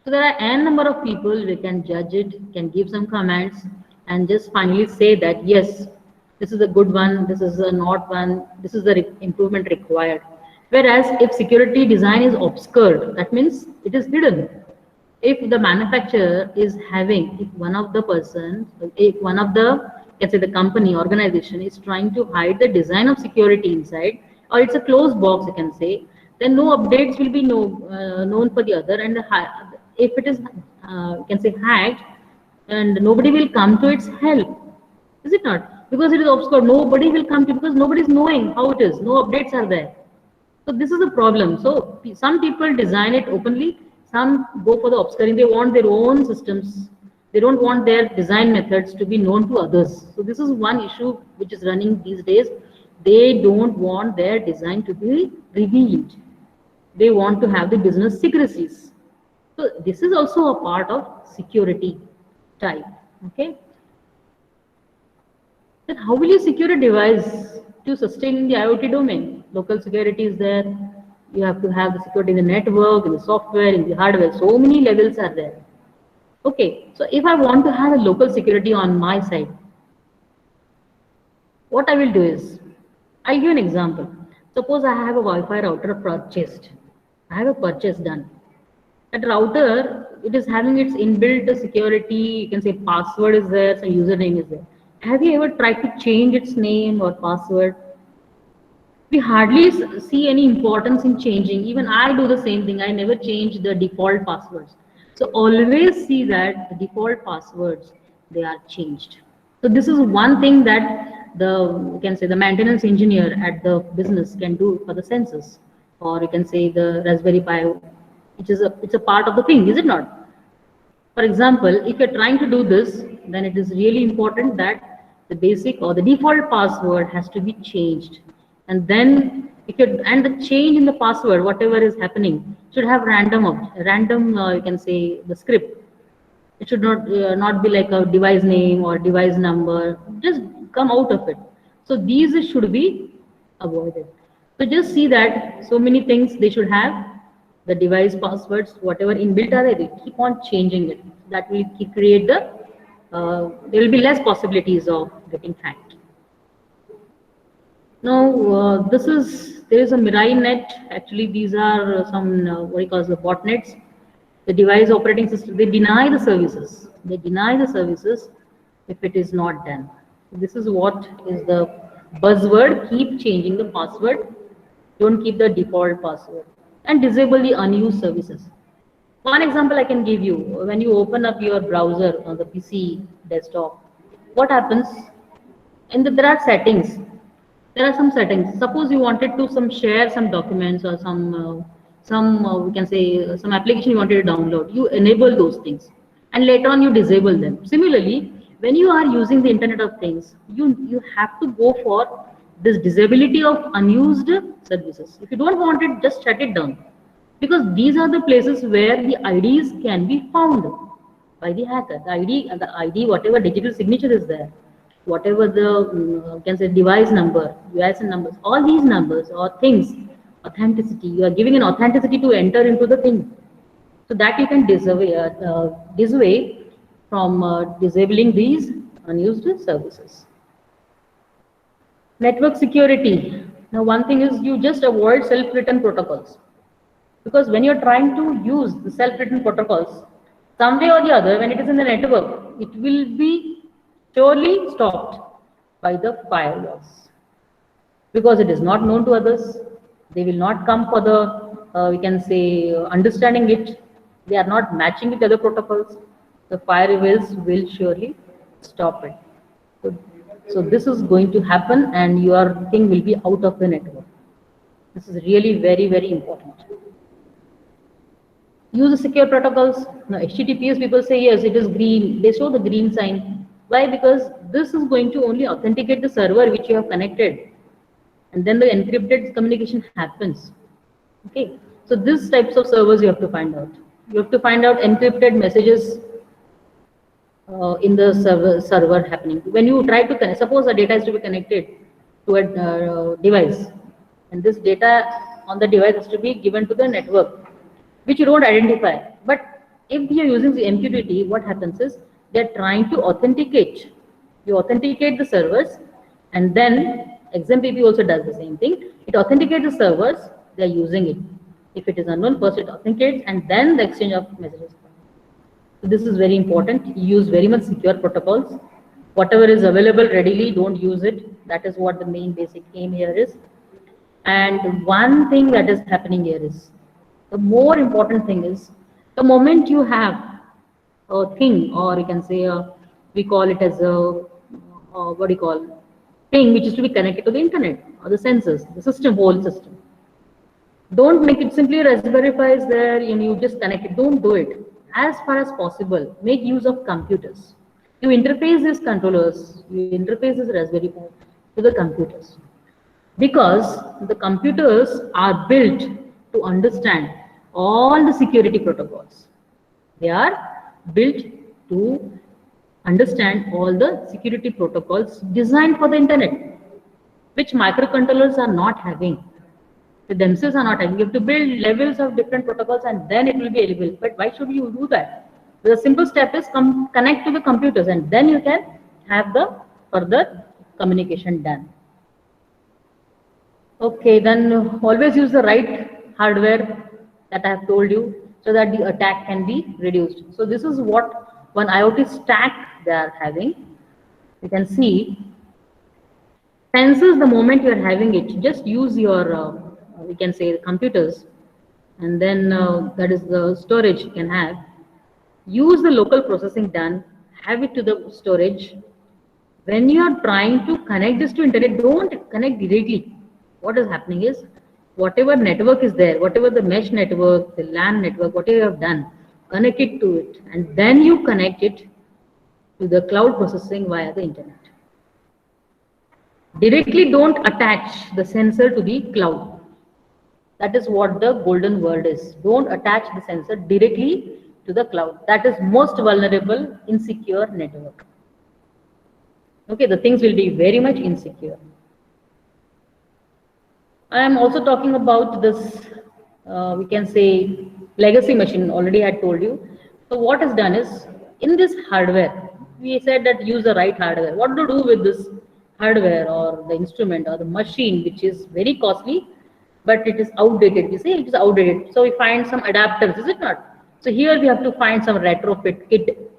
So there are n number of people who can judge it, can give some comments, and just finally say that yes, this is a good one, this is a not one, this is the improvement required. Whereas if security design is obscured, that means it is hidden. If the manufacturer is having, if one of the persons, if one of the, let's say the company, organization is trying to hide the design of security inside, or it's a closed box, you can say, then no updates will be known for the other, and if it is, you can say, hacked, and nobody will come to its help, is it not? Because it is obscure, nobody will come to, because nobody is knowing how it is, no updates are there. So this is a problem. So some people design it openly, some go for the obscuring, they want their own systems, they don't want their design methods to be known to others. So this is one issue which is running these days. They don't want their design to be revealed. They want to have the business secrecies. So this is also a part of security type. Okay. Then how will you secure a device to sustain in the IoT domain? Local security is there. You have to have the security in the network, in the software, in the hardware. So many levels are there. Okay. So if I want to have a local security on my side, what I will do is, I'll give an example. Suppose I have a Wi-Fi router purchased. I have a purchase done. That router, it is having its inbuilt security, you can say password is there, some username is there. Have you ever tried to change its name or password? we hardly see any importance in changing. Even I do the same thing. I never change the default passwords. So always see that the default passwords, they are changed. So this is one thing that you can say the maintenance engineer at the business can do for the census, or you can say the Raspberry Pi, which is it's a part of the thing, is it not? For example, if you're trying to do this, then it is really important that the basic or the default password has to be changed. And then and the change in the password, whatever is happening, should have random, you can say the script. It should not be like a device name or device number, just come out of it. So these should be avoided. So just see that so many things they should have the device passwords, whatever inbuilt are there, they keep on changing it. That will create there will be less possibilities of getting hacked. Now, there is a Mirai net. Actually, these are some, what you call the botnets. The device operating system, they deny the services. They deny the services if it is not done. This is what is the buzzword, keep changing the password. Don't keep the default password. And disable the unused services. One example I can give you, when you open up your browser on the PC desktop, what happens? There are settings. There are some settings. Suppose you wanted to share some documents or we can say some application you wanted to download. You enable those things, and later on you disable them. Similarly, when you are using the Internet of Things, you have to go for this disability of unused services. If you don't want it, just shut it down, because these are the places where the IDs can be found by the hacker. The ID, whatever digital signature is there, whatever the can say device number, UISN numbers, all these numbers or things, authenticity, you are giving an authenticity to enter into the thing, so that you can dissuade from disabling these unused services. Network security. Now, one thing is you just avoid self-written protocols, because when you're trying to use the self-written protocols, some way or the other, when it is in the network, it will be surely stopped by the firewalls, because it is not known to others. They will not come for the we can say understanding it. They are not matching with other protocols. The firewalls will surely stop it. So this is going to happen, and your thing will be out of the network. This is really very, very important. Use the secure protocols. Now, HTTPS, people say yes, it is green. They show the green sign. Why? Because this is going to only authenticate the server which you have connected, and then the encrypted communication happens. Okay, so these types of servers you have to find out. You have to find out encrypted messages in the server happening. When you try to connect, suppose the data is to be connected to a device, and this data on the device has to be given to the network, which you don't identify. But if you are using the MQTT, what happens is they are trying to authenticate. You authenticate the servers, and then XMPP also does the same thing. It authenticates the servers, they are using it. If it is unknown, first it authenticates, and then the exchange of messages. So this is very important. Use very much secure protocols. Whatever is available readily, don't use it. That is what the main basic aim here is. And one thing that is happening here is, the more important thing is, the moment you have a thing, or you can say we call it as a what do you call thing which is to be connected to the internet or the sensors, the system, whole system. Don't make it simply Raspberry Pi is there and you just connect it. Don't do it. As far as possible, make use of computers. You interface these controllers, you interface this Raspberry Pi to the computers, because the computers are built to understand all the security protocols. They are built to understand all the security protocols designed for the internet, which microcontrollers are not having. They themselves are not having. You have to build levels of different protocols, and then it will be available. But why should you do that? The simple step is connect to the computers, and then you can have the further communication done. Okay, then always use the right hardware that I have told you, so that the attack can be reduced. So this is what one IoT stack they are having. You can see senses the moment you are having it. Just use your, we can say, computers, and then that is the storage you can have. Use the local processing done, have it to the storage. When you are trying to connect this to internet, don't connect directly. What is happening is, whatever network is there, whatever the mesh network, the LAN network, whatever you have done, connect it to it, and then you connect it to the cloud processing via the internet. Directly don't attach the sensor to the cloud. That is what the golden word is. Don't attach the sensor directly to the cloud. That is most vulnerable, insecure network. Okay, the things will be very much insecure. I am also talking about this, we can say, legacy machine. Already I told you. So what is done is, in this hardware, we said that use the right hardware. What to do with this hardware or the instrument or the machine, which is very costly, but it is outdated. We say it is outdated. So we find some adapters, is it not? So here we have to find some retrofit kit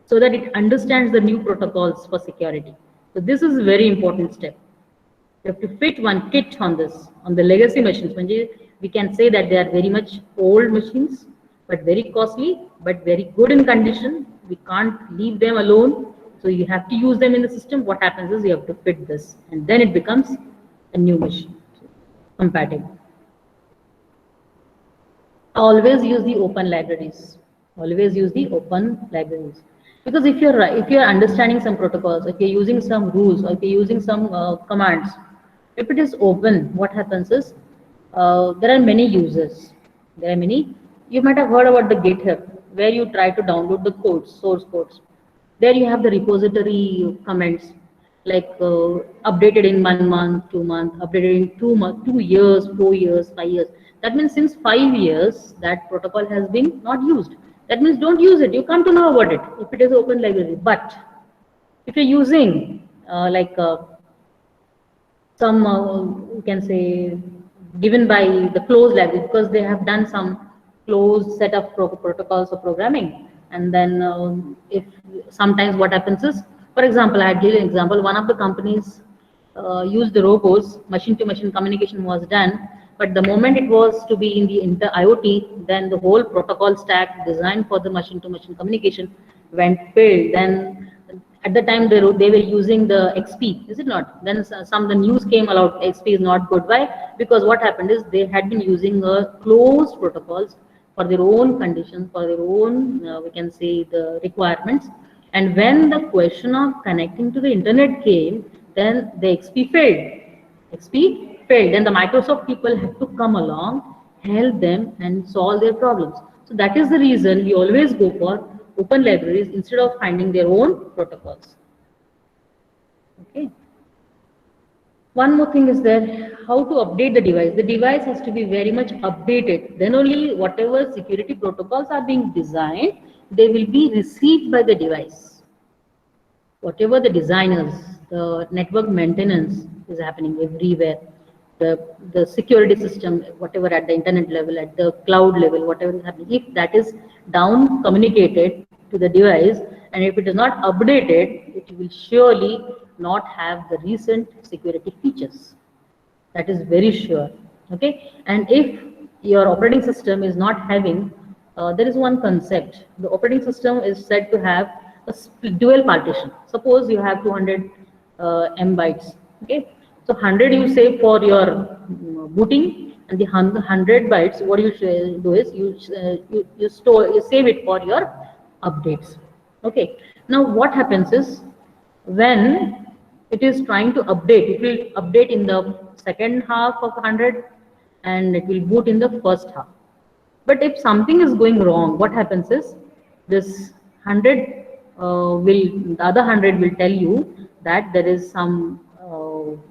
so that it understands the new protocols for security. So this is a very important step. You have to fit one kit on this, on the legacy machines. We can say that they are very much old machines, but very costly, but very good in condition. We can't leave them alone. So you have to use them in the system. What happens is you have to fit this, and then it becomes a new machine, compatible. Always use the open libraries. Always use the open libraries. Because if you're understanding some protocols, if you're using some rules, or if you're using some commands, if it is open, what happens is there are many users. There are many. You might have heard about the GitHub, where you try to download the codes, source codes. There you have the repository comments, like updated in 1 month, 2 months, updated in 2 months, 2 years, 4 years, 5 years. That means since 5 years, that protocol has been not used. That means don't use it. You come to know about it if it is open library. But if you're using some, you can say, given by the closed library, because they have done some closed set of protocols of programming, and then if sometimes what happens is, for example, I give you an example. One of the companies used the robots, machine-to-machine communication was done, but the moment it was to be in the IoT, then the whole protocol stack designed for the machine-to-machine communication went failed. Then at the time they were using the XP, is it not? Then the news came out, XP is not good. Why? Because what happened is they had been using closed protocols for their own conditions, for their own, we can say, the requirements. And when the question of connecting to the internet came, then the XP failed. XP failed. Then the Microsoft people had to come along, help them, and solve their problems. So that is the reason we always go for open libraries instead of finding their own protocols. Okay. One more thing is there, how to update the device. The device has to be very much updated. Then only whatever security protocols are being designed, they will be received by the device. Whatever the designers, the network maintenance is happening everywhere. The security system, whatever at the internet level, at the cloud level, whatever is happening, if that is down communicated to the device, and if it is not updated, it will surely not have the recent security features. That is very sure. Okay. And if your operating system is not having, there is one concept. The operating system is said to have a dual partition. Suppose you have 200 M bytes. Okay. So 100 you save for your booting, and the 100 bytes, what you do is you save it for your updates. Okay. Now what happens is, when it is trying to update, it will update in the second half of 100, and it will boot in the first half. But if something is going wrong, what happens is, this 100 the other 100 will tell you that there is some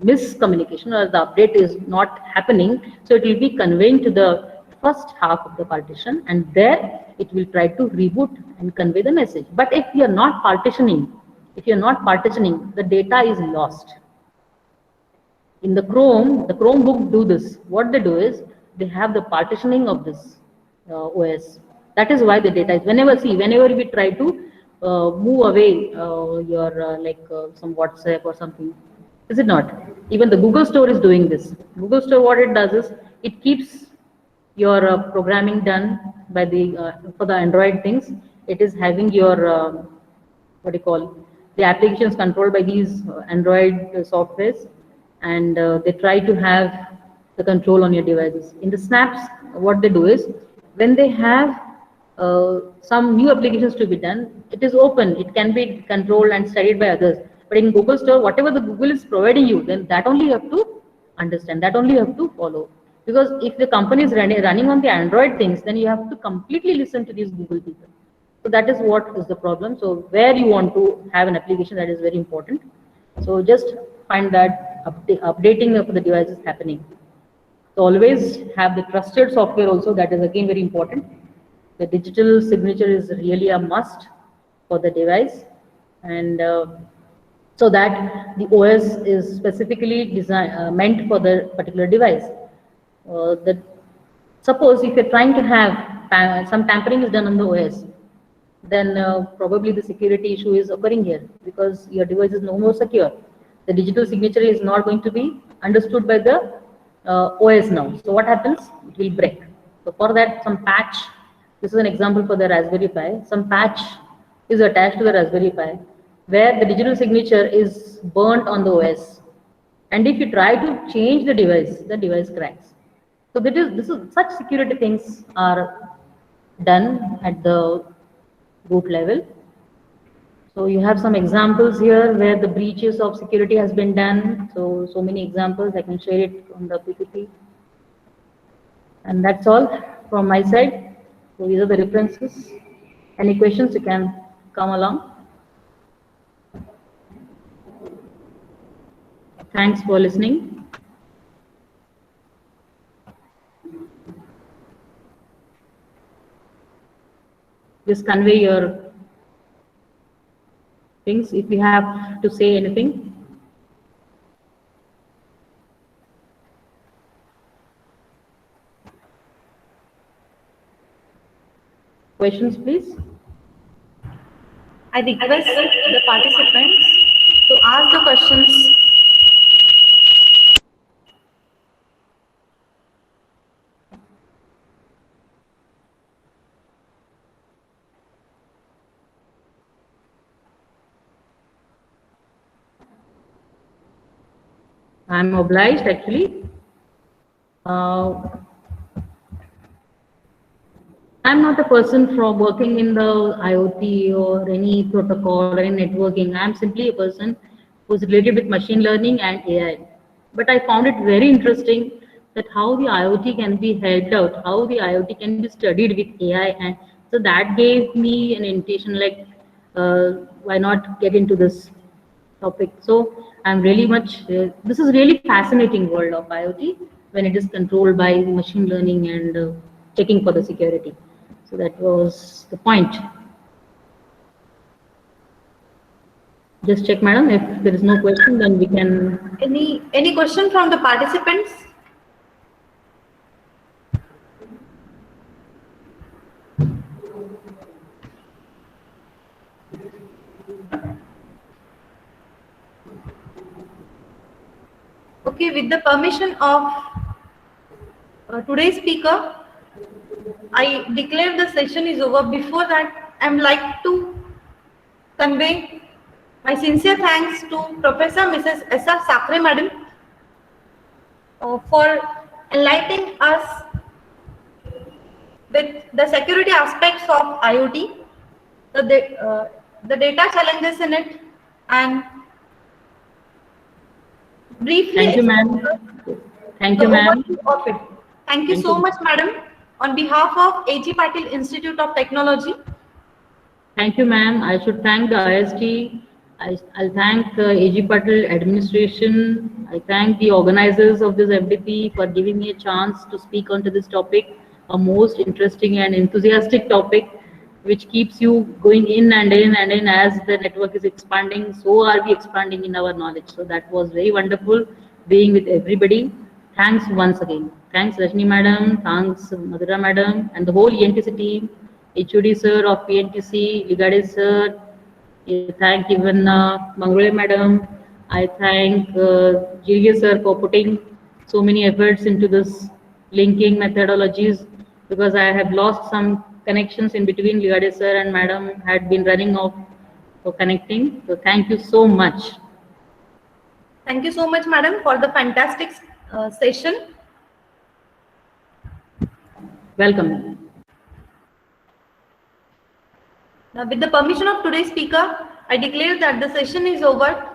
miscommunication, or the update is not happening. So it will be conveying to the first half of the partition, and there it will try to reboot and convey the message. But if you are not partitioning, the data is lost. In the Chromebook do this. What they do is, they have the partitioning of this OS. That is why the data is, whenever we try to move away your some WhatsApp or something, Is it not? Even the Google Store is doing this. Google Store, what it does is it keeps your programming done by the for the Android things. It is having your what do you call, the applications controlled by these Android softwares, and they try to have the control on your devices. In the snaps, what they do is when they have some new applications to be done, it is open, it can be controlled and studied by others. But in Google Store, whatever the Google is providing you, then that only you have to understand, that only you have to follow. Because if the company is running on the Android things, then you have to completely listen to these Google people. So that is what is the problem. So where you want to have an application, that is very important. So just find that updating of the device is happening. So always have the trusted software also, that is again very important. The digital signature is really a must for the device, and so that the OS is specifically meant for the particular device. Suppose if you're trying to have some tampering is done on the OS, then probably the security issue is occurring here, because your device is no more secure. The digital signature is not going to be understood by the OS now. So what happens? It will break. So for that, some patch, this is an example for the Raspberry Pi, some patch is attached to the Raspberry Pi where the digital signature is burnt on the OS. And if you try to change the device cracks. So such security things are done at the root level. So you have some examples here where the breaches of security has been done. So many examples, I can share it on the PPT. And that's all from my side. So these are the references. Any questions, you can come along. Thanks for listening. Just convey your things if you have to say anything. Questions, please. I request the participants to ask the questions. I'm obliged actually. I'm not a person from working in the IoT or any protocol or any networking. I'm simply a person who's related with machine learning and AI. But I found it very interesting that how the IoT can be helped out, how the IoT can be studied with AI. And so that gave me an invitation like, why not get into this topic? So I'm really much, this is really fascinating world of IoT when it is controlled by machine learning and checking for the security. So that was the point. Just check, madam, if there is no question, then we can. Any question from the participants? Okay, with the permission of today's speaker, I declare the session is over. Before that, I would like to convey my sincere thanks to Professor Mrs. S.R. Sakre Madam for enlightening us with the security aspects of IoT, the data challenges in it, and briefly. Thank you, ma'am. Thank you, ma'am. Thank you so much, madam. On behalf of A.G. Patil Institute of Technology. Thank you, ma'am. I should thank the IST. I'll thank A.G. Patil administration. I thank the organizers of this FDP for giving me a chance to speak onto this topic, a most interesting and enthusiastic topic, which keeps you going in and in and in as the network is expanding. So are we expanding in our knowledge. So that was very wonderful being with everybody. Thanks once again. Thanks Rajni madam, thanks Madhura madam, and the whole ENTC team, HOD sir of PNTC, Ligade sir, thank even Mangole madam, I thank GDS sir for putting so many efforts into this linking methodologies, because I have lost some connections in between. Ligade sir and madam had been running off for connecting. So thank you so much. Thank you so much, madam, for the fantastic session. Welcome. Now, with the permission of today's speaker, I declare that the session is over.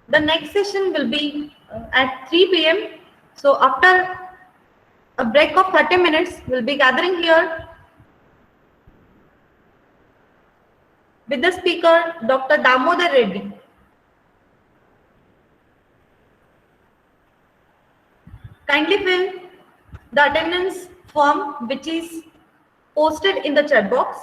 The next session will be at 3 p.m. So after a break of 30 minutes, we'll be gathering here with the speaker, Dr. Damodar Reddy. Kindly fill the attendance form which is posted in the chat box.